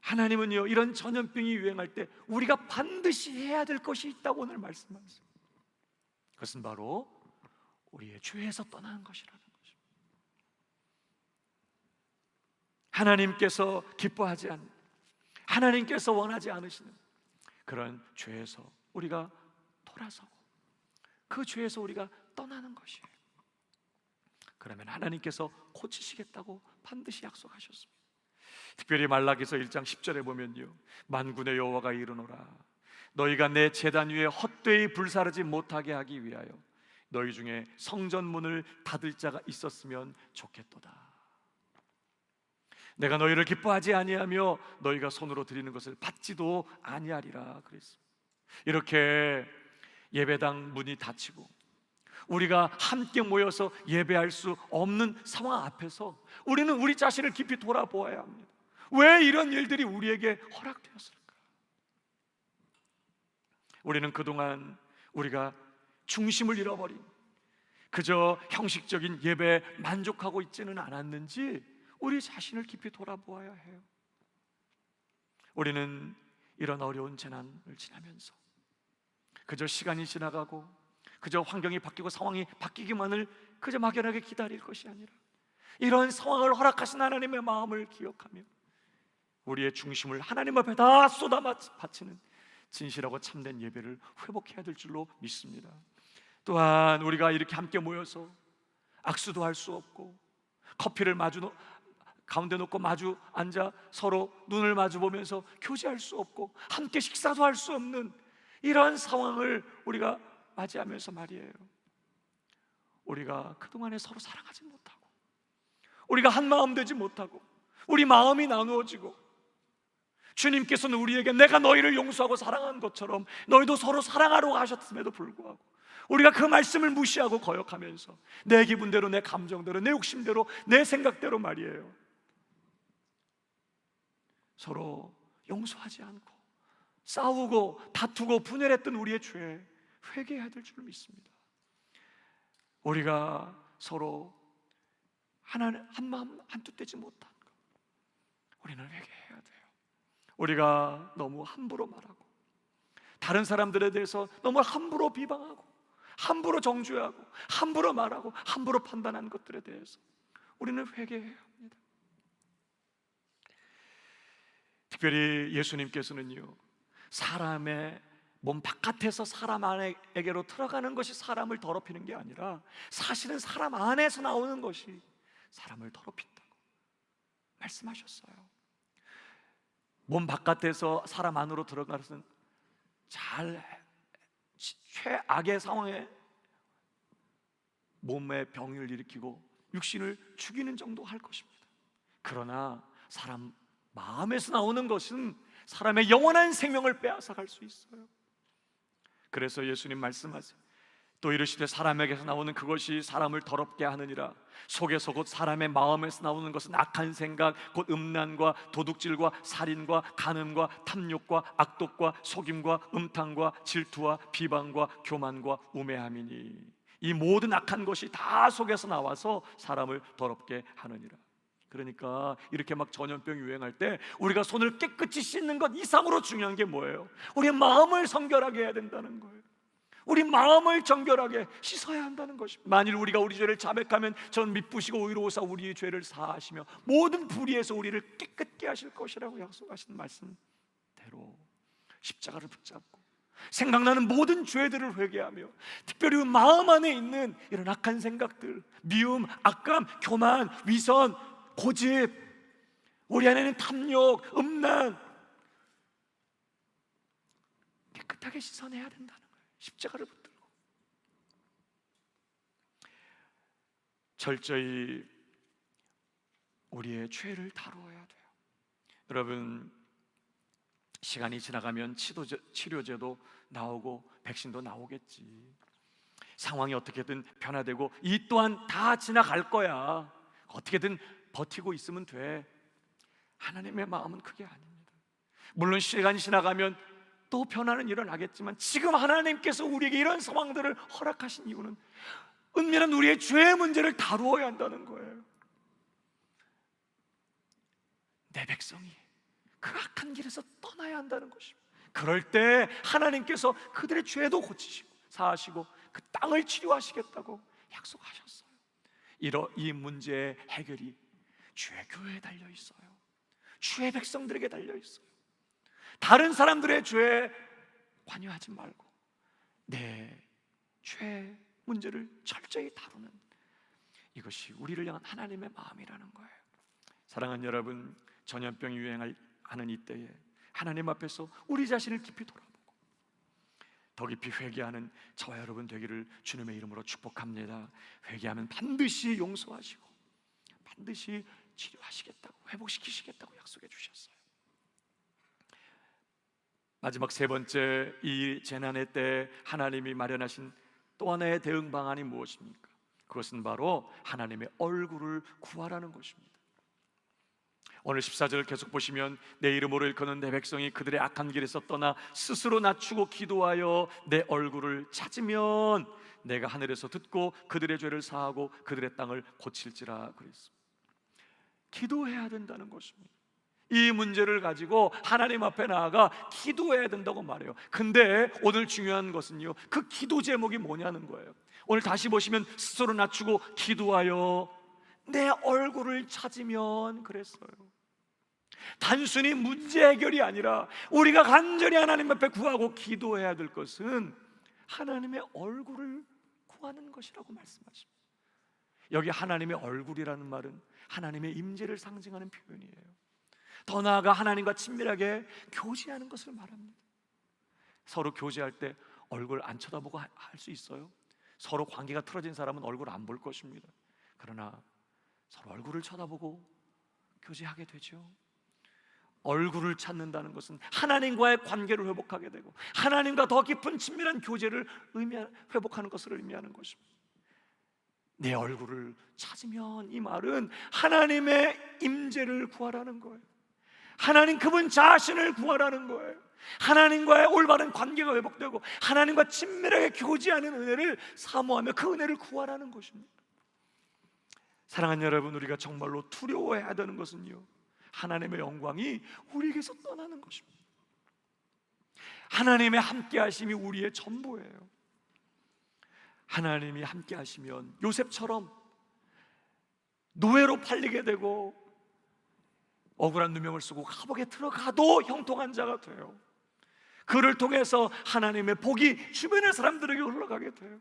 하나님은요, 이런 전염병이 유행할 때 우리가 반드시 해야 될 것이 있다고 오늘 말씀하셨습니다. 그것은 바로 우리의 죄에서 떠나는 것이라는 것입니다. 하나님께서 기뻐하지 않는, 하나님께서 원하지 않으시는 그런 죄에서 우리가 돌아서고 그 죄에서 우리가 떠나는 것이에요. 그러면 하나님께서 고치시겠다고 반드시 약속하셨습니다. 특별히 말라기서 1장 10절에 보면요, 만군의 여호와가 이르노라, 너희가 내 제단 위에 헛되이 불사르지 못하게 하기 위하여 너희 중에 성전 문을 닫을 자가 있었으면 좋겠도다. 내가 너희를 기뻐하지 아니하며 너희가 손으로 드리는 것을 받지도 아니하리라 그랬습니다. 이렇게 예배당 문이 닫히고 우리가 함께 모여서 예배할 수 없는 상황 앞에서 우리는 우리 자신을 깊이 돌아보아야 합니다. 왜 이런 일들이 우리에게 허락되었을까? 우리는 그동안 우리가 중심을 잃어버린 그저 형식적인 예배에 만족하고 있지는 않았는지 우리 자신을 깊이 돌아보아야 해요. 우리는 이런 어려운 재난을 지나면서 그저 시간이 지나가고 그저 환경이 바뀌고 상황이 바뀌기만을 그저 막연하게 기다릴 것이 아니라 이런 상황을 허락하신 하나님의 마음을 기억하며 우리의 중심을 하나님 앞에 다 쏟아 바치는 진실하고 참된 예배를 회복해야 될 줄로 믿습니다. 또한 우리가 이렇게 함께 모여서 악수도 할 수 없고 커피를 가운데 놓고 마주 앉아 서로 눈을 마주 보면서 교제할 수 없고 함께 식사도 할 수 없는 이런 상황을 우리가 맞이하면서 말이에요, 우리가 그동안에 서로 사랑하지 못하고 우리가 한마음 되지 못하고 우리 마음이 나누어지고 주님께서는 우리에게 내가 너희를 용서하고 사랑한 것처럼 너희도 서로 사랑하러 하셨음에도 불구하고 우리가 그 말씀을 무시하고 거역하면서 내 기분대로, 내 감정대로, 내 욕심대로, 내 생각대로 말이에요, 서로 용서하지 않고 싸우고 다투고 분열했던 우리의 죄 회개해야 될 줄 믿습니다. 우리가 서로 한 마음 한뜻 되지 못한 것, 우리는 회개해야 돼요. 우리가 너무 함부로 말하고 다른 사람들에 대해서 너무 함부로 비방하고 함부로 정죄하고 함부로 말하고 함부로 판단한 것들에 대해서 우리는 회개해야 합니다. 특별히 예수님께서는요, 사람의 몸 바깥에서 사람 안에게로 들어가는 것이 사람을 더럽히는 게 아니라 사실은 사람 안에서 나오는 것이 사람을 더럽힌다고 말씀하셨어요. 몸 바깥에서 사람 안으로 들어가서는 최악의 상황에 몸에 병을 일으키고 육신을 죽이는 정도 할 것입니다. 그러나 사람 마음에서 나오는 것은 사람의 영원한 생명을 빼앗아갈 수 있어요. 그래서 예수님 말씀하세요. 또 이르시되 사람에게서 나오는 그것이 사람을 더럽게 하느니라. 속에서 곧 사람의 마음에서 나오는 것은 악한 생각 곧 음란과 도둑질과 살인과 간음과 탐욕과 악독과 속임과 음탕과 질투와 비방과 교만과 우매함이니 이 모든 악한 것이 다 속에서 나와서 사람을 더럽게 하느니라. 그러니까 이렇게 막 전염병이 유행할 때 우리가 손을 깨끗이 씻는 것 이상으로 중요한 게 뭐예요? 우리의 마음을 성결하게 해야 된다는 거예요. 우리 마음을 정결하게 씻어야 한다는 것입니다. 만일 우리가 우리 죄를 자백하면 전 미쁘시고 의로우사 우리의 죄를 사하시며 모든 불의에서 우리를 깨끗게 하실 것이라고 약속하신 말씀대로 십자가를 붙잡고 생각나는 모든 죄들을 회개하며 특별히 마음 안에 있는 이런 악한 생각들, 미움, 악감, 교만, 위선, 고집, 우리 안에는 탐욕, 음란 깨끗하게 씻어내야 된다는 거예요. 십자가를 붙들고 철저히 우리의 죄를 다루어야 돼요. 여러분, 시간이 지나가면 치료제도 나오고 백신도 나오겠지. 상황이 어떻게든 변화되고 이 또한 다 지나갈 거야. 어떻게든 버티고 있으면 돼. 하나님의 마음은 그게 아닙니다. 물론 시간이 지나가면 또 변화는 일어나겠지만 지금 하나님께서 우리에게 이런 상황들을 허락하신 이유는 은밀한 우리의 죄의 문제를 다루어야 한다는 거예요. 내 백성이 그 악한 길에서 떠나야 한다는 것입니다. 그럴 때 하나님께서 그들의 죄도 고치시고 사하시고 그 땅을 치료하시겠다고 약속하셨어요. 이 문제의 해결이 주의 교회에 달려 있어요. 주의 백성들에게 달려 있어요. 다른 사람들의 죄에 관여하지 말고 내 죄 문제를 철저히 다루는 이것이 우리를 향한 하나님의 마음이라는 거예요. 사랑하는 여러분, 전염병이 유행하는 이때에 하나님 앞에서 우리 자신을 깊이 돌아보고 더 깊이 회개하는 저와 여러분 되기를 주님의 이름으로 축복합니다. 회개하면 반드시 용서하시고 반드시 치료하시겠다고, 회복시키시겠다고 약속해 주셨어요. 마지막 세 번째, 이 재난의 때 하나님이 마련하신 또 하나의 대응 방안이 무엇입니까? 그것은 바로 하나님의 얼굴을 구하라는 것입니다. 오늘 14절을 계속 보시면 내 이름으로 일컫는 내 백성이 그들의 악한 길에서 떠나 스스로 낮추고 기도하여 내 얼굴을 찾으면 내가 하늘에서 듣고 그들의 죄를 사하고 그들의 땅을 고칠지라 그랬습니다. 기도해야 된다는 것입니다. 이 문제를 가지고 하나님 앞에 나아가 기도해야 된다고 말해요. 근데 오늘 중요한 것은요, 그 기도 제목이 뭐냐는 거예요. 오늘 다시 보시면 스스로 낮추고 기도하여 내 얼굴을 찾으면 그랬어요. 단순히 문제 해결이 아니라 우리가 간절히 하나님 앞에 구하고 기도해야 될 것은 하나님의 얼굴을 구하는 것이라고 말씀하십니다. 여기 하나님의 얼굴이라는 말은 하나님의 임재를 상징하는 표현이에요. 더 나아가 하나님과 친밀하게 교제하는 것을 말합니다. 서로 교제할 때 얼굴 안 쳐다보고 할 수 있어요? 서로 관계가 틀어진 사람은 얼굴 안 볼 것입니다. 그러나 서로 얼굴을 쳐다보고 교제하게 되죠. 얼굴을 찾는다는 것은 하나님과의 관계를 회복하게 되고 하나님과 더 깊은 친밀한 교제를 회복하는 것을 의미하는 것입니다. 내 얼굴을 찾으면 이 말은 하나님의 임재를 구하라는 거예요. 하나님 그분 자신을 구하라는 거예요. 하나님과의 올바른 관계가 회복되고 하나님과 친밀하게 교제하는 은혜를 사모하며 그 은혜를 구하라는 것입니다. 사랑하는 여러분, 우리가 정말로 두려워해야 되는 것은요, 하나님의 영광이 우리에게서 떠나는 것입니다. 하나님의 함께 하심이 우리의 전부예요. 하나님이 함께 하시면 요셉처럼 노예로 팔리게 되고 억울한 누명을 쓰고 감옥에 들어가도 형통한 자가 돼요. 그를 통해서 하나님의 복이 주변의 사람들에게 흘러가게 돼요.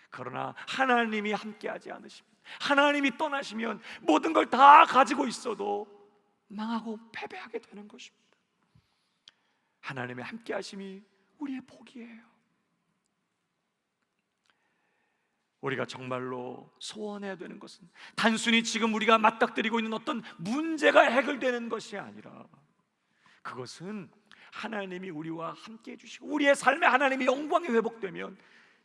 그러나 하나님이 함께하지 않으시면, 하나님이 떠나시면 모든 걸 다 가지고 있어도 망하고 패배하게 되는 것입니다. 하나님의 함께하심이 우리의 복이에요. 우리가 정말로 소원해야 되는 것은 단순히 지금 우리가 맞닥뜨리고 있는 어떤 문제가 해결되는 것이 아니라 그것은 하나님이 우리와 함께 해주시고 우리의 삶에 하나님의 영광이 회복되면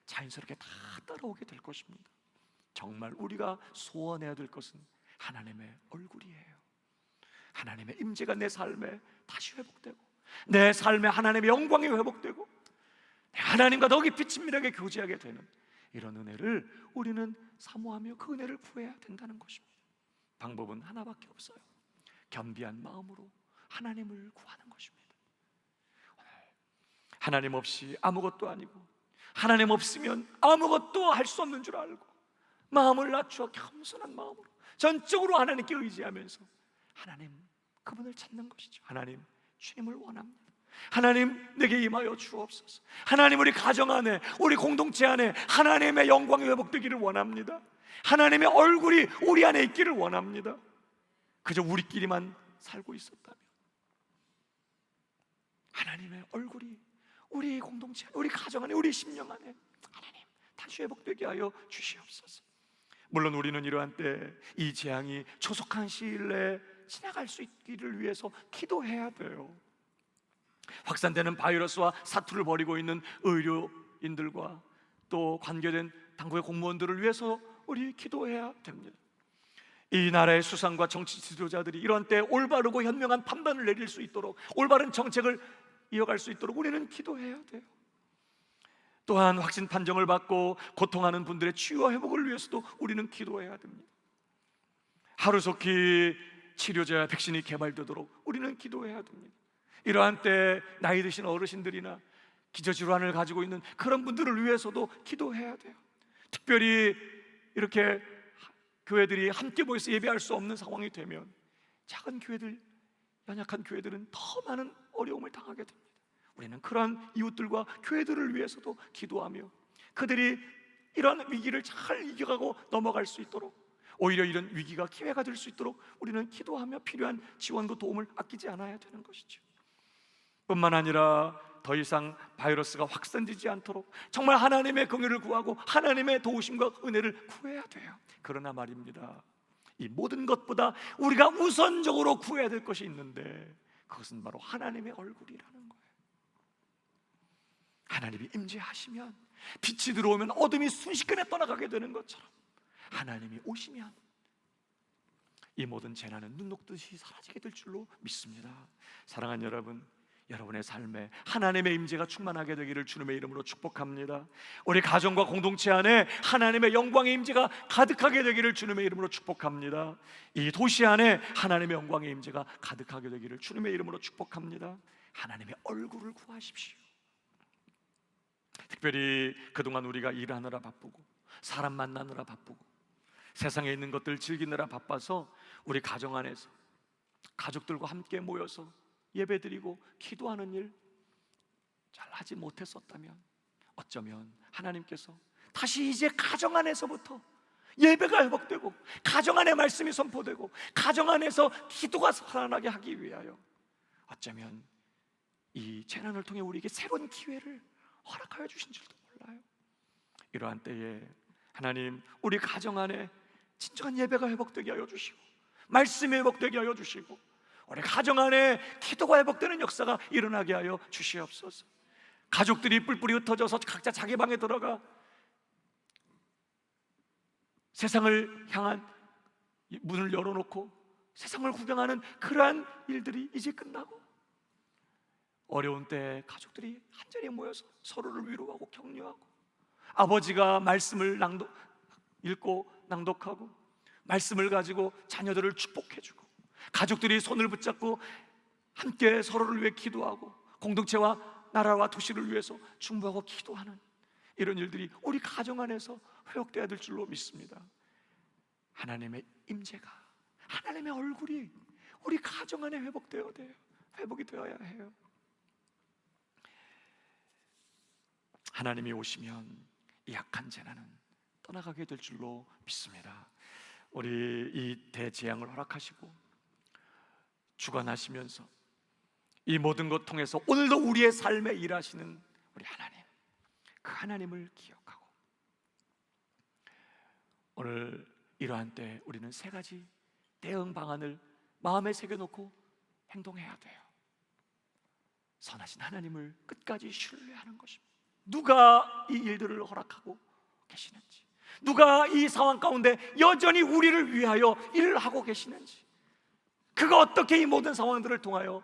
자연스럽게 다 따라오게 될 것입니다. 정말 우리가 소원해야 될 것은 하나님의 얼굴이에요. 하나님의 임재가 내 삶에 다시 회복되고, 내 삶에 하나님의 영광이 회복되고, 하나님과 더 깊이 친밀하게 교제하게 되는 이런 은혜를 우리는 사모하며 그 은혜를 구해야 된다는 것입니다. 방법은 하나밖에 없어요. 겸비한 마음으로 하나님을 구하는 것입니다. 하나님 없이 아무것도 아니고, 하나님 없으면 아무것도 할 수 없는 줄 알고, 마음을 낮추어 겸손한 마음으로 전적으로 하나님께 의지하면서 하나님, 그분을 찾는 것이죠. 하나님, 주님을 원합니다. 하나님, 내게 임하여 주옵소서. 하나님, 우리 가정 안에, 우리 공동체 안에 하나님의 영광이 회복되기를 원합니다. 하나님의 얼굴이 우리 안에 있기를 원합니다. 그저 우리끼리만 살고 있었다면 하나님의 얼굴이 우리 공동체 안에, 우리 가정 안에, 우리 심령 안에 하나님 다시 회복되게 하여 주시옵소서. 물론 우리는 이러한 때 이 재앙이 조속한 시일 내에 지나갈 수 있기를 위해서 기도해야 돼요. 확산되는 바이러스와 사투를 벌이고 있는 의료인들과 또 관계된 당국의 공무원들을 위해서 우리 기도해야 됩니다. 이 나라의 수상과 정치 지도자들이 이러한 때 올바르고 현명한 판단을 내릴 수 있도록, 올바른 정책을 이어갈 수 있도록 우리는 기도해야 돼요. 또한 확신 판정을 받고 고통하는 분들의 치유와 회복을 위해서도 우리는 기도해야 됩니다. 하루속히 치료제와 백신이 개발되도록 우리는 기도해야 됩니다. 이러한 때 나이 드신 어르신들이나 기저질환을 가지고 있는 그런 분들을 위해서도 기도해야 돼요. 특별히 이렇게 교회들이 함께 모여서 예배할 수 없는 상황이 되면 작은 교회들, 연약한 교회들은 더 많은 어려움을 당하게 됩니다. 우리는 그러한 이웃들과 교회들을 위해서도 기도하며 그들이 이러한 위기를 잘 이겨가고 넘어갈 수 있도록, 오히려 이런 위기가 기회가 될 수 있도록 우리는 기도하며 필요한 지원과 도움을 아끼지 않아야 되는 것이죠. 뿐만 아니라 더 이상 바이러스가 확산되지 않도록 정말 하나님의 긍휼을 구하고 하나님의 도우심과 은혜를 구해야 돼요. 그러나 말입니다, 이 모든 것보다 우리가 우선적으로 구해야 될 것이 있는데 그것은 바로 하나님의 얼굴이라는 거예요. 하나님이 임재하시면, 빛이 들어오면 어둠이 순식간에 떠나가게 되는 것처럼 하나님이 오시면 이 모든 재난은 눈 녹듯이 사라지게 될 줄로 믿습니다. 사랑하는 여러분, 여러분의 삶에 하나님의 임재가 충만하게 되기를 주님의 이름으로 축복합니다. 우리 가정과 공동체 안에 하나님의 영광의 임재가 가득하게 되기를 주님의 이름으로 축복합니다. 이 도시 안에 하나님의 영광의 임재가 가득하게 되기를 주님의 이름으로 축복합니다. 하나님의 얼굴을 구하십시오. 특별히 그동안 우리가 일하느라 바쁘고 사람 만나느라 바쁘고 세상에 있는 것들 즐기느라 바빠서 우리 가정 안에서 가족들과 함께 모여서 예배드리고 기도하는 일 잘 하지 못했었다면 어쩌면 하나님께서 다시 이제 가정 안에서부터 예배가 회복되고 가정 안에 말씀이 선포되고 가정 안에서 기도가 살아나게 하기 위하여 어쩌면 이 재난을 통해 우리에게 새로운 기회를 허락하여 주신 줄도 몰라요. 이러한 때에 하나님, 우리 가정 안에 진정한 예배가 회복되게 하여 주시고 말씀이 회복되게 하여 주시고 우리 가정 안에 기도가 회복되는 역사가 일어나게 하여 주시옵소서. 가족들이 뿔뿔이 흩어져서 각자 자기 방에 들어가 세상을 향한 문을 열어놓고 세상을 구경하는 그러한 일들이 이제 끝나고 어려운 때 가족들이 한자리에 모여서 서로를 위로하고 격려하고 아버지가 말씀을 읽고 낭독하고 말씀을 가지고 자녀들을 축복해주고 가족들이 손을 붙잡고 함께 서로를 위해 기도하고 공동체와 나라와 도시를 위해서 중보하고 기도하는 이런 일들이 우리 가정 안에서 회복되어야 될 줄로 믿습니다. 하나님의 임재가, 하나님의 얼굴이 우리 가정 안에 회복되어야 돼요. 회복이 되어야 해요. 하나님이 오시면 이 약한 재난은 떠나가게 될 줄로 믿습니다. 우리 이 대재앙을 허락하시고 주관하시면서 이 모든 것 통해서 오늘도 우리의 삶에 일하시는 우리 하나님, 그 하나님을 기억하고 오늘 이러한 때 우리는 세 가지 대응 방안을 마음에 새겨놓고 행동해야 돼요. 선하신 하나님을 끝까지 신뢰하는 것입니다. 누가 이 일들을 허락하고 계시는지, 누가 이 상황 가운데 여전히 우리를 위하여 일을 하고 계시는지, 그가 어떻게 이 모든 상황들을 통하여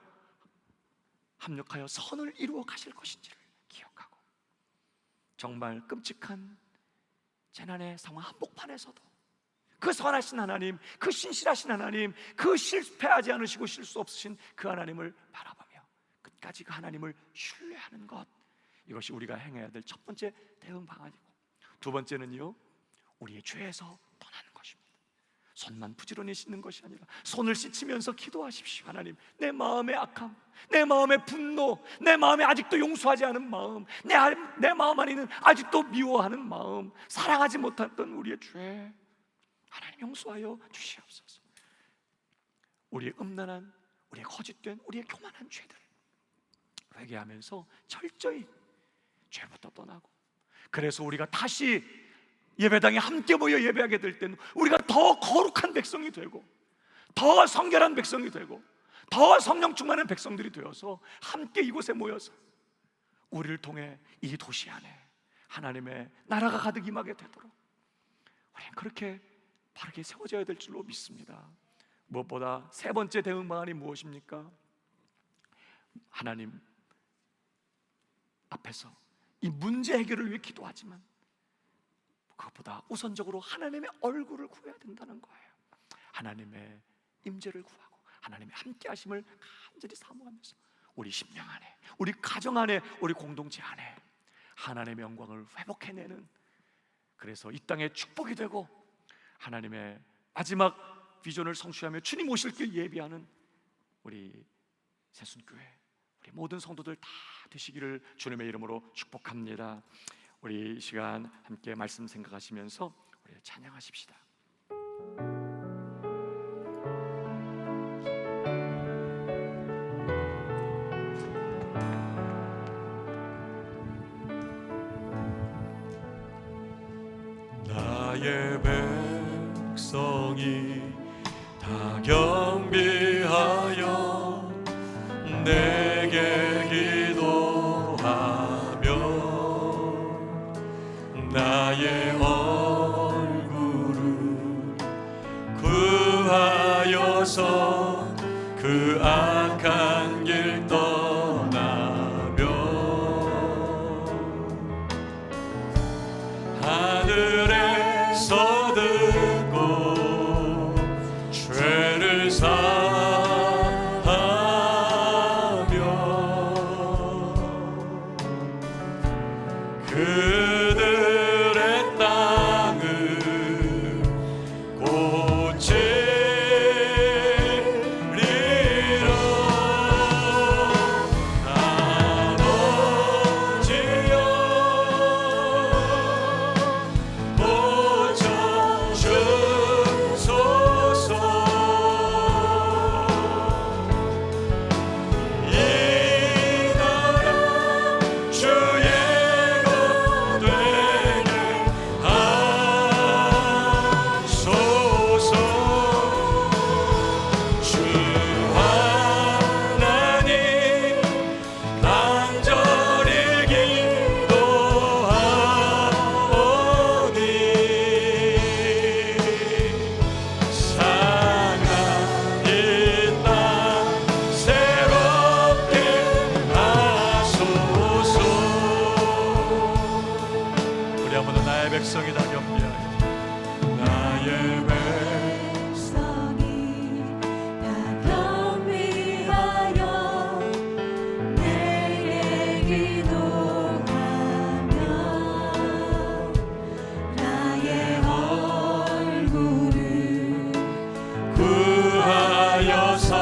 합력하여 선을 이루어 가실 것인지를 기억하고, 정말 끔찍한 재난의 상황 한복판에서도 그 선하신 하나님, 그 신실하신 하나님, 그 실패하지 않으시고 실수 없으신 그 하나님을 바라보며 끝까지 그 하나님을 신뢰하는 것, 이것이 우리가 행해야 될 첫 번째 대응 방안이고, 두 번째는요, 우리의 죄에서 떠나는 것입니다. 손만 부지런히 씻는 것이 아니라 손을 씻으면서 기도하십시오. 하나님, 내 마음의 악함, 내 마음의 분노, 내 마음에 아직도 용서하지 않은 마음, 내 마음 안에는 아직도 미워하는 마음, 사랑하지 못했던 우리의 죄, 하나님 용서하여 주시옵소서. 우리의 음란한, 우리의 거짓된, 우리의 교만한 죄들 회개하면서 철저히 죄부터 떠나고, 그래서 우리가 다시 예배당에 함께 모여 예배하게 될 때는 우리가 더 거룩한 백성이 되고, 더 성결한 백성이 되고, 더 성령 충만한 백성들이 되어서 함께 이곳에 모여서 우리를 통해 이 도시 안에 하나님의 나라가 가득 임하게 되도록 우리는 그렇게 바르게 세워져야 될 줄로 믿습니다. 무엇보다 세 번째 대응 방안이 무엇입니까? 하나님 앞에서 이 문제 해결을 위해 기도하지만 그것보다 우선적으로 하나님의 얼굴을 구해야 된다는 거예요. 하나님의 임재를 구하고 하나님의 함께 하심을 간절히 사모하면서 우리 심령 안에, 우리 가정 안에, 우리 공동체 안에 하나님의 영광을 회복해내는, 그래서 이 땅에 축복이 되고 하나님의 마지막 비전을 성취하며 주님 오실 길 예비하는 우리 새순교회, 우리 모든 성도들 다 되시기를 주님의 이름으로 축복합니다. 우리 이 시간 함께 말씀 생각하시면서 우리 찬양하십시다. 나의 백성이 다 경비하여 내게 기도하며 나의 얼굴을 구하여서 그 악한 길 떠나며 하늘에서 듣고 죄를 사하며 그들의 땅을 고치리라. 아버지여 고쳐주소서. 이 나라 주의 것 되게 하소서. 주 하나님 간절히 기도하오니 상한 이 땅 새롭게 하소서. 우리 한번 나의 백성이 다 경배하여 나의 백성이 다 경비하여 내게 기도하며 나의 얼굴을 구하여서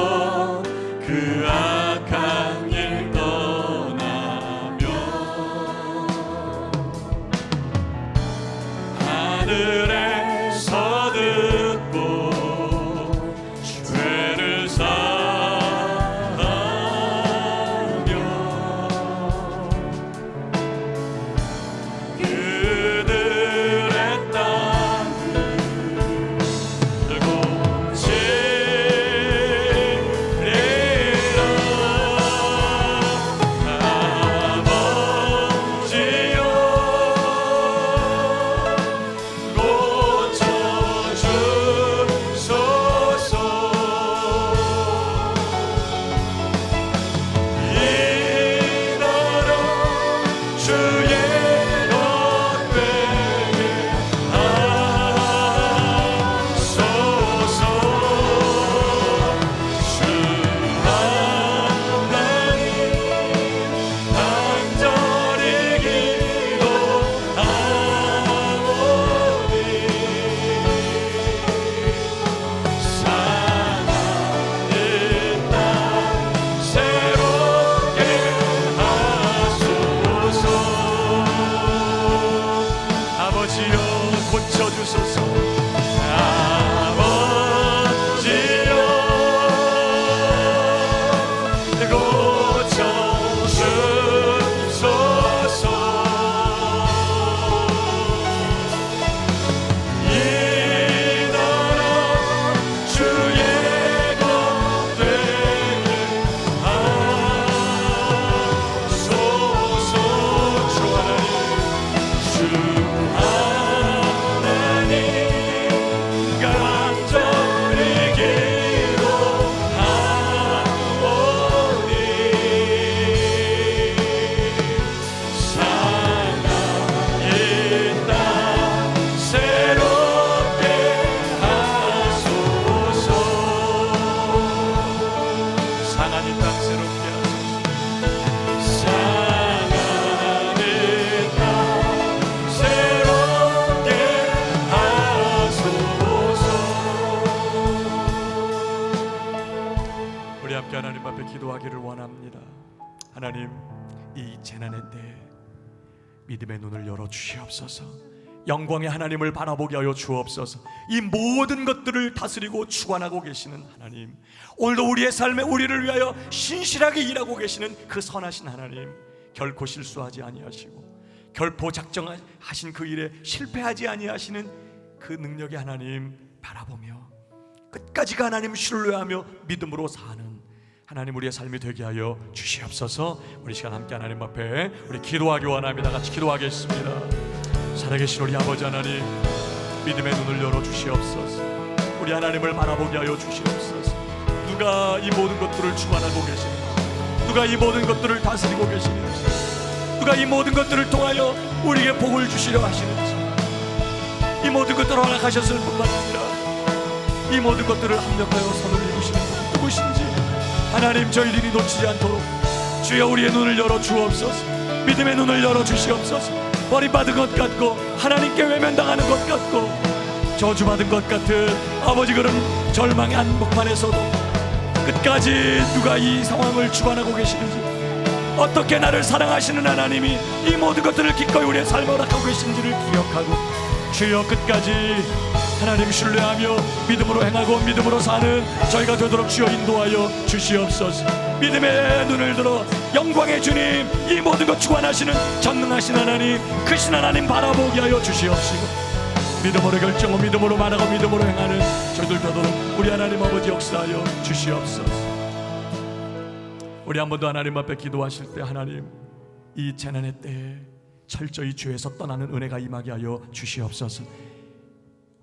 그 악한 길 떠나며 하늘에서 듣고 죄를 사하며 그들의 땅을 고치리라. 아버지여 고쳐주소서. 아버지여 고쳐주소서. 이 나라 주의 것 되게 하소서. 주 하나님 간절히 기도하오니 상한 이 땅 새롭게 하소서. 상한 이 땅 새롭게 하소서. 상한 이 땅 새롭게 하소서. 우리 함께 하나님 앞에 기도하기를 원합니다. 하나님, 이 재난의 때에 믿음의 눈을 열어 주시옵소서. 영광의 하나님을 바라보게 하여 주옵소서. 이 모든 것들을 다스리고 주관하고 계시는 하나님, 오늘도 우리의 삶에 우리를 위하여 신실하게 일하고 계시는 그 선하신 하나님, 결코 실수하지 아니하시고 결코 작정하신 그 일에 실패하지 아니하시는 그 능력의 하나님 바라보며 끝까지 그 하나님 신뢰하며 믿음으로 사는 하나님 우리의 삶이 되게 하여 주시옵소서. 우리 시간 함께 하나님 앞에 우리 기도하기 원합니다. 같이 기도하겠습니다. 살아계신 우리 아버지 하나님, 믿음의 눈을 열어 주시옵소서. 우리 하나님을 바라보게 하여 주시옵소서. 누가 이 모든 것들을 주관하고 계시는지, 누가 이 모든 것들을 다스리고 계시는지, 누가 이 모든 것들을 통하여 우리에게 복을 주시려 하시는지, 이 모든 것들을 허락하셨을 뿐만 아니라 이 모든 것들을 합력하여 손을 이루시는 분 누구신지 하나님, 저희들이 놓치지 않도록 주여 우리의 눈을 열어 주옵소서. 믿음의 눈을 열어 주시옵소서. 버림받은 것 같고 하나님께 외면당하는 것 같고 저주받은 것 같은 아버지 그런 절망의 한복판에서도 끝까지 누가 이 상황을 주관하고 계시는지, 어떻게 나를 사랑하시는 하나님이 이 모든 것들을 기꺼이 우리의 삶에 허락하고 계신지를 기억하고 주여 끝까지 하나님 신뢰하며 믿음으로 행하고 믿음으로 사는 저희가 되도록 주여 인도하여 주시옵소서. 믿음의 눈을 들어 영광의 주님, 이 모든 것 주관하시는 전능하신 하나님, 크신 하나님 바라보게 하여 주시옵시고 믿음으로 결정하고 믿음으로 말하고 믿음으로 행하는 저희들 되도록 우리 하나님 아버지 역사하여 주시옵소서. 우리 한 번 더 하나님 앞에 기도하실 때 하나님, 이 재난의 때에 철저히 죄에서 떠나는 은혜가 임하게 하여 주시옵소서.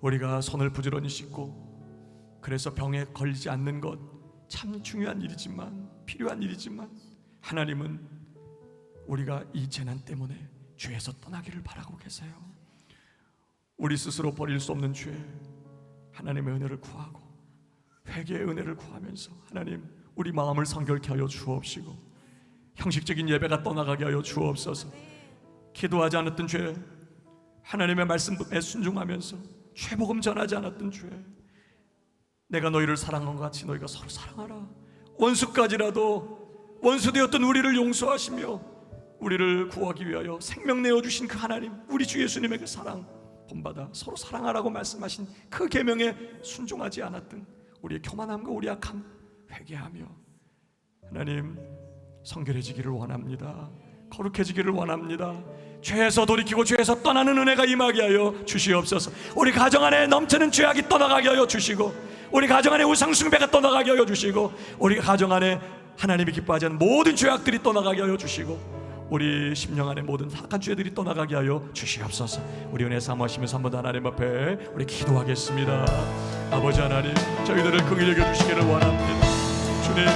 우리가 손을 부지런히 씻고 그래서 병에 걸리지 않는 것 참 중요한 일이지만, 필요한 일이지만 하나님은 우리가 이 재난 때문에 죄에서 떠나기를 바라고 계세요. 우리 스스로 버릴 수 없는 죄, 하나님의 은혜를 구하고 회개의 은혜를 구하면서 하나님 우리 마음을 성결케 하여 주옵시고 형식적인 예배가 떠나가게 하여 주옵소서. 기도하지 않았던 죄, 하나님의 말씀에 순종하면서 죄복음 전하지 않았던 죄, 내가 너희를 사랑한 것 같이 너희가 서로 사랑하라, 원수까지라도 원수되었던 우리를 용서하시며 우리를 구하기 위하여 생명 내어주신 그 하나님, 우리 주 예수님의 그 사랑 본받아 서로 사랑하라고 말씀하신 그 계명에 순종하지 않았던 우리의 교만함과 우리 악함 회개하며 하나님 성결해지기를 원합니다. 거룩해지기를 원합니다. 죄에서 돌이키고 죄에서 떠나는 은혜가 임하게 하여 주시옵소서. 우리 가정 안에 넘치는 죄악이 떠나가게 하여 주시고, 우리 가정 안에 우상숭배가 떠나가게 하여 주시고, 우리 가정 안에 하나님이 기뻐하지 않는 모든 죄악들이 떠나가게 하여 주시고, 우리 심령 안에 모든 사악한 죄들이 떠나가게 하여 주시옵소서. 우리 은혜 사모하시면서 한번 더 하나님 앞에 우리 기도하겠습니다. 아버지 하나님, 저희들을 긍휼히 여겨 주시기를 원합니다. 주님,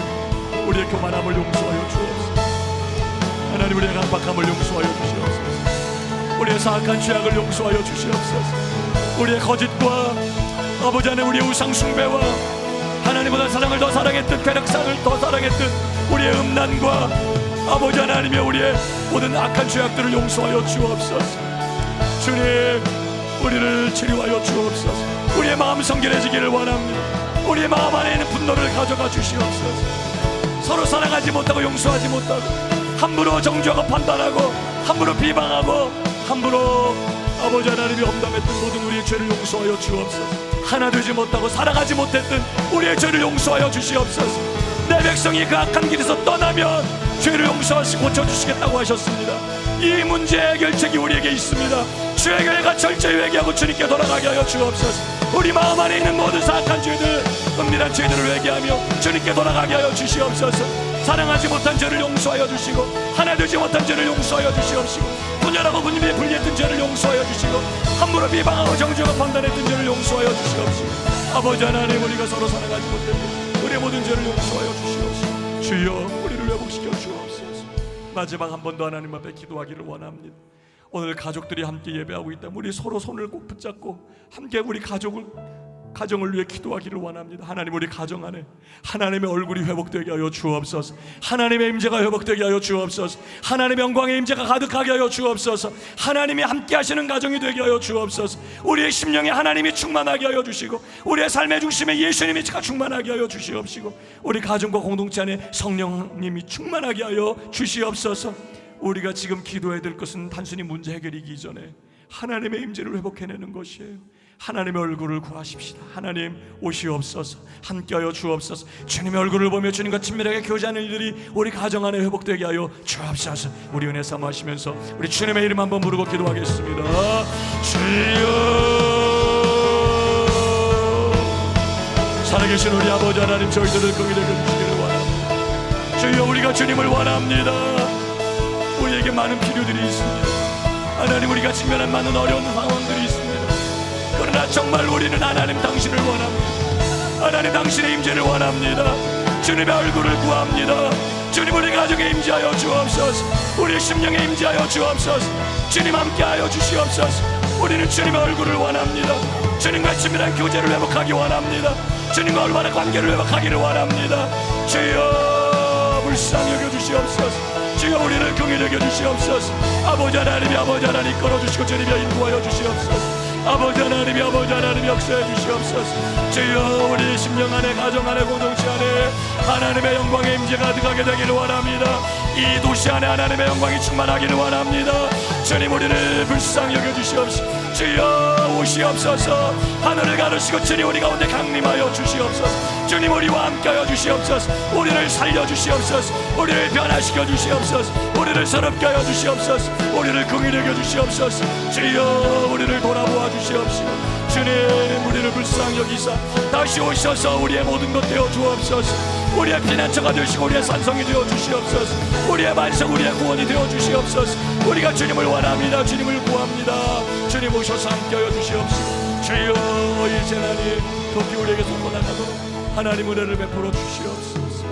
우리의 교만함을 용서하여 주옵소서. 하나님, 우리의 강박함을 용서하여 주시옵소서. 우리의 사악한 죄악을 용서하여 주시옵소서. 우리의 거짓과 아버지 하나님 우리의 우상숭배와 하나님보다 사랑을 더 사랑했던, 쾌락상을 더 사랑했던 우리의 음란과 아버지 하나님의 우리의 모든 악한 죄악들을 용서하여 주옵소서. 주님, 우리를 치료하여 주옵소서. 우리의 마음 성결해지기를 원합니다. 우리의 마음 안에 있는 분노를 가져가 주시옵소서. 서로 사랑하지 못하고 용서하지 못하고 함부로 정죄하고 판단하고 함부로 비방하고 함부로 아버지 하나님이 험담했던 모든 우리의 죄를 용서하여 주옵소서. 하나 되지 못하고 사랑하지 못했던 우리의 죄를 용서하여 주시옵소서. 내 백성이 그 악한 길에서 떠나면 죄를 용서하시고 고쳐주시겠다고 하셨습니다. 이 문제 해결책이 우리에게 있습니다. 주의 교회가 철저히 회개하고 주님께 돌아가게 하여 주옵소서. 우리 마음 안에 있는 모든 사악한 죄들, 은밀한 죄들을 회개하며 주님께 돌아가게 하여 주시옵소서. 사랑하지 못한 죄를 용서하여 주시고 하나 되지 못한 죄를 용서하여 주시옵시고 분열하고 분립에 분리했던 죄를 용서하여 주시고 함부로 비방하고 정죄하고 판단했던 죄를 용서하여 주시옵시고 아버지 하나님, 우리가 서로 사랑하지 못했던 우리의 모든 죄를 용서하여 주시옵시고 주여 우리를 회복시켜 주옵소서. 마지막 한 번 더 하나님 앞에 기도하기를 원합니다. 오늘 가족들이 함께 예배하고 있다면 우리 서로 손을 꼭 붙잡고 함께 우리 가정을 위해 기도하기를 원합니다. 하나님, 우리 가정 안에 하나님의 얼굴이 회복되게 하여 주옵소서. 하나님의 임재가 회복되게 하여 주옵소서. 하나님의 영광의 임재가 가득하게 하여 주옵소서. 하나님이 함께 하시는 가정이 되게 하여 주옵소서. 우리의 심령에 하나님이 충만하게 하여 주시고 우리의 삶의 중심에 예수님이 충만하게 하여 주시옵시고 우리 가정과 공동체 안에 성령님이 충만하게 하여 주시옵소서. 우리가 지금 기도해야 될 것은 단순히 문제 해결이기 전에 하나님의 임재를 회복해내는 것이에요. 하나님의 얼굴을 구하십시다. 하나님 오시옵소서. 함께하여 주옵소서. 주님의 얼굴을 보며 주님과 친밀하게 교제하는 일들이 우리 가정 안에 회복되게 하여 주옵소서. 우리 은혜 삼으시면서 우리 주님의 이름 한번 부르고 기도하겠습니다. 주여, 살아계신 우리 아버지 하나님, 저희들을 긍휼히 여겨주시기를 원합니다. 주여, 우리가 주님을 원합니다. 우리에게 많은 필요들이 있습니다. 하나님, 우리가 직면한 많은 어려운 상황들이 있습니다. 그러나 정말 우리는 하나님 당신을 원합니다. 하나님 당신의 임재를 원합니다. 주님의 얼굴을 구합니다. 주님, 우리 가정에 임재하여 주옵소서. 우리 심령에 임재하여 주옵소서. 주님 함께하여 주시옵소서. 우리는 주님의 얼굴을 원합니다. 주님과 친밀한 교제를 회복하기 원합니다. 주님과 얼마나 관계를 회복하기를 원합니다. 주여, 불쌍히 여겨주시옵소서. 주여, 우리를 긍휼히 여겨주시옵소서. 아버지 하나님 이끌어주시고 주님이 인도하여 주시옵소서. 아버지 하나님 역사해 주시옵소서. 주여, 우리 심령 안에, 가정 안에, 공동체 안에 하나님의 영광의 임재가 가득하게 되기를 원합니다. 이 도시 안에 하나님의 영광이 충만하기를 원합니다. 주님, 우리를 불쌍히 여겨주시옵소서. 주여, 오시옵소서. 하늘을 가르시고 주님 우리 가운데 강림하여 주시옵소서. 주님, 우리와 함께하여 주시옵소서. 우리를 살려주시옵소서. 우리를 변화시켜 주시옵소서. 우리를 새롭게 하여 주시옵소서. 우리를 긍휼히 여겨 주시옵소서. 주여, 우리를 돌아보아 주시옵시고 주님, 우리를 불쌍히 여기사 다시 오셔서 우리의 모든 것 되어 주옵소서. 우리의 피난처가 되시고 우리의 산성이 되어 주시옵소서. 우리의 반석, 우리의 구원이 되어 주시옵소서. 우리가 주님을 원합니다. 주님을 구합니다. 주님 오셔서 함께하여 주시옵소서. 주여, 이 재난이 높이 우리에게 솟아나가도록 하나님 은혜를 베풀어 주시옵소서.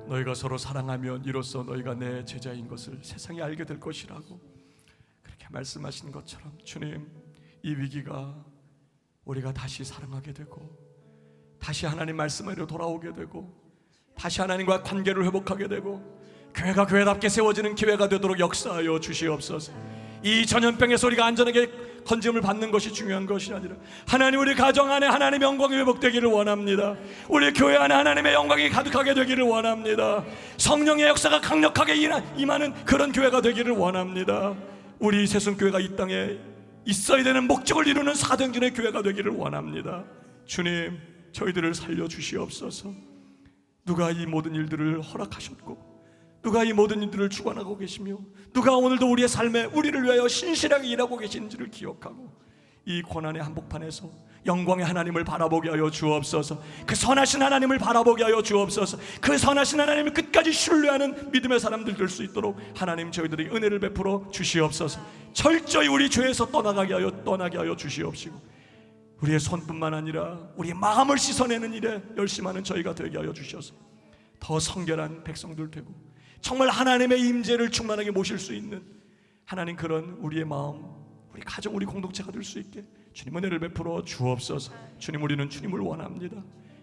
너희가 서로 사랑하면 이로써 너희가 내 제자인 것을 세상이 알게 될 것이라고 그렇게 말씀하신 것처럼 주님, 이 위기가 우리가 다시 사랑하게 되고 다시 하나님 말씀으로 돌아오게 되고 다시 하나님과 관계를 회복하게 되고 교회가 교회답게 세워지는 기회가 되도록 역사하여 주시옵소서. 이 전염병에서 우리가 안전하게 건짐을 받는 것이 중요한 것이 아니라 하나님, 우리 가정 안에 하나님의 영광이 회복되기를 원합니다. 우리 교회 안에 하나님의 영광이 가득하게 되기를 원합니다. 성령의 역사가 강력하게 임하는 그런 교회가 되기를 원합니다. 우리 새순교회가 이 땅에 있어야 되는 목적을 이루는 사도행전의 교회가 되기를 원합니다. 주님, 저희들을 살려주시옵소서. 누가 이 모든 일들을 허락하셨고 누가 이 모든 일들을 주관하고 계시며 누가 오늘도 우리의 삶에 우리를 위하여 신실하게 일하고 계시는지를 기억하고 이 고난의 한복판에서 영광의 하나님을 바라보게 하여 주옵소서. 그 선하신 하나님을 바라보게 하여 주옵소서. 그 선하신 하나님을 끝까지 신뢰하는 믿음의 사람들 될 수 있도록 하나님, 저희들에게 은혜를 베풀어 주시옵소서. 철저히 우리 죄에서 떠나게 하여 주시옵시고 우리의 손뿐만 아니라 우리의 마음을 씻어내는 일에 열심하는 저희가 되게 하여 주셔서 더 성결한 백성들 되고 정말 하나님의 임재를 충만하게 모실 수 있는 하나님, 그런 우리의 마음, 우리 가정, 우리 공동체가 될 수 있게 주님 은혜를 베풀어 주옵소서. 주님, 우리는 주님을 원합니다.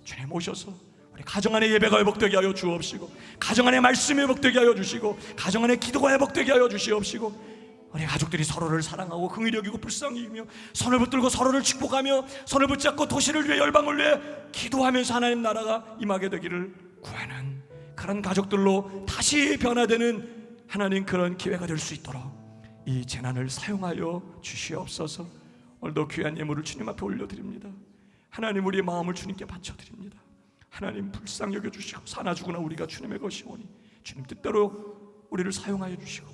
주님 오셔서 우리 가정 안에 예배가 회복되게 하여 주옵시고 가정 안에 말씀이 회복되게 하여 주시고 가정 안에 기도가 회복되게 하여 주시옵시고 우리 가족들이 서로를 사랑하고 긍휼히 여기고 불쌍히 여기며 손을 붙들고 서로를 축복하며 손을 붙잡고 도시를 위해, 열방을 위해 기도하면서 하나님 나라가 임하게 되기를 구하는 그런 가족들로 다시 변화되는 하나님, 그런 기회가 될 수 있도록 이 재난을 사용하여 주시옵소서. 오늘도 귀한 예물을 주님 앞에 올려드립니다. 하나님, 우리의 마음을 주님께 바쳐드립니다. 하나님, 불쌍히 여겨주시고 사나 죽으나 우리가 주님의 것이오니 주님 뜻대로 우리를 사용하여 주시고,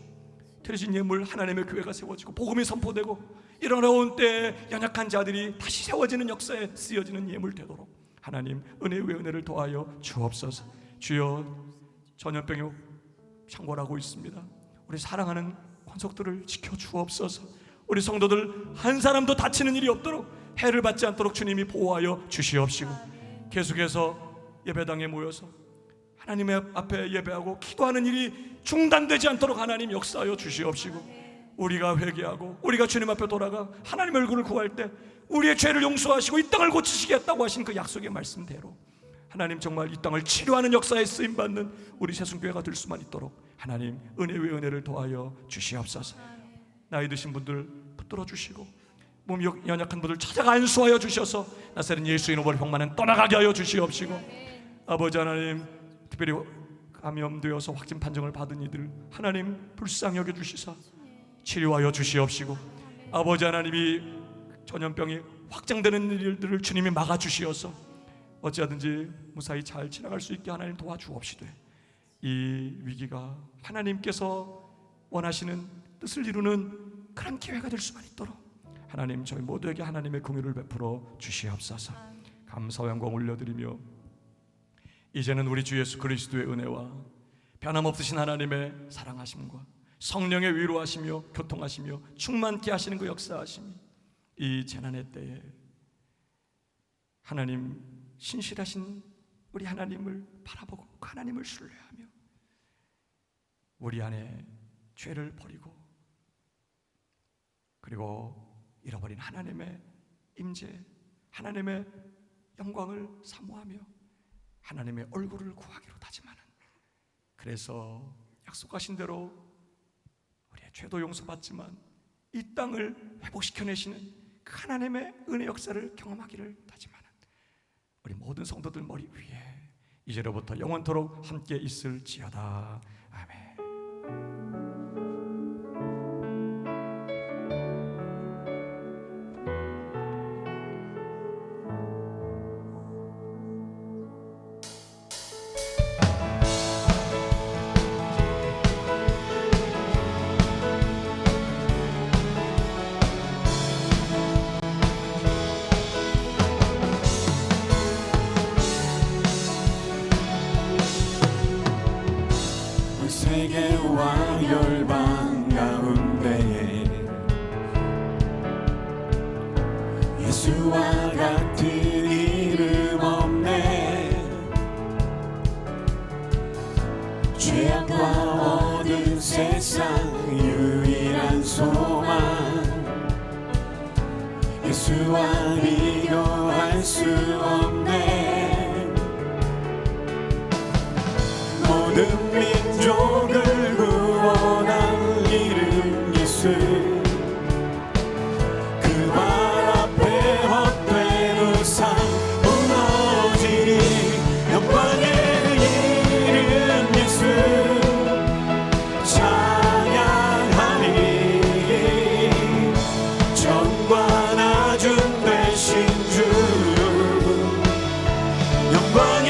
드려진 예물 하나님의 교회가 세워지고 복음이 선포되고 이런 어려운 때에 연약한 자들이 다시 세워지는 역사에 쓰여지는 예물 되도록 하나님 은혜 위에 은혜를 더하여 주옵소서. 주여, 전염병이 창궐하고 있습니다. 우리 사랑하는 권속들을 지켜 주옵소서. 우리 성도들 한 사람도 다치는 일이 없도록, 해를 받지 않도록 주님이 보호하여 주시옵시고, 계속해서 예배당에 모여서 하나님의 앞에 예배하고 기도하는 일이 중단되지 않도록 하나님 역사하여 주시옵시고, 우리가 회개하고 우리가 주님 앞에 돌아가 하나님의 얼굴을 구할 때 우리의 죄를 용서하시고 이 땅을 고치시겠다고 하신 그 약속의 말씀대로 하나님 정말 이 땅을 치료하는 역사에 쓰임받는 우리 새순교회가 될 수만 있도록 하나님 은혜 위에 은혜를 더하여 주시옵소서. 나이 드신 분들 붙들어 주시고 몸이 연약한 분들 찾아가 안수하여 주셔서 나사렛 예수 이름으로 병만은 떠나가게 하여 주시옵시고, 아버지 하나님, 특별히 감염되어서 확진 판정을 받은 이들 하나님 불쌍히 여겨주시사 치료하여 주시옵시고, 아버지 하나님이 전염병이 확장되는 일들을 주님이 막아주시어서 어찌하든지 무사히 잘 지나갈 수 있게 하나님 도와주옵시되, 이 위기가 하나님께서 원하시는 뜻을 이루는 그런 기회가 될 수만 있도록 하나님 저희 모두에게 하나님의 긍휼을 베풀어 주시옵소서. 감사와 영광 올려드리며 이제는 우리 주 예수 그리스도의 은혜와 변함없으신 하나님의 사랑하심과 성령의 위로하시며 교통하시며 충만케 하시는 그 역사하심이 이 재난의 때에 하나님 신실하신 우리 하나님을 바라보고 그 하나님을 신뢰하며 우리 안에 죄를 버리고 그리고 잃어버린 하나님의 임재, 하나님의 영광을 사모하며 하나님의 얼굴을 구하기로 다짐하는, 그래서 약속하신 대로 우리의 죄도 용서받지만 이 땅을 회복시켜내시는 그 하나님의 은혜 역사를 경험하기를 다짐하는 우리 모든 성도들 머리 위에 이제로부터 영원토록 함께 있을지어다. 아멘. 세계와 열방 가운데에 예수와 같은 이름 없네. 죄악과 어두운 세상 유일한 소망, 예수와 비교할 수 없네. 모든 민족을 구원할 이름 예수, 그 발 앞에 헛된 우상 무너지니 영광의 이름 예수 찬양하니, 정과 나중 되신 주 영광의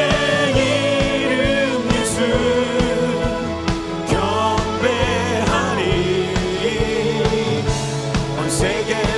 경배하니, 온 세계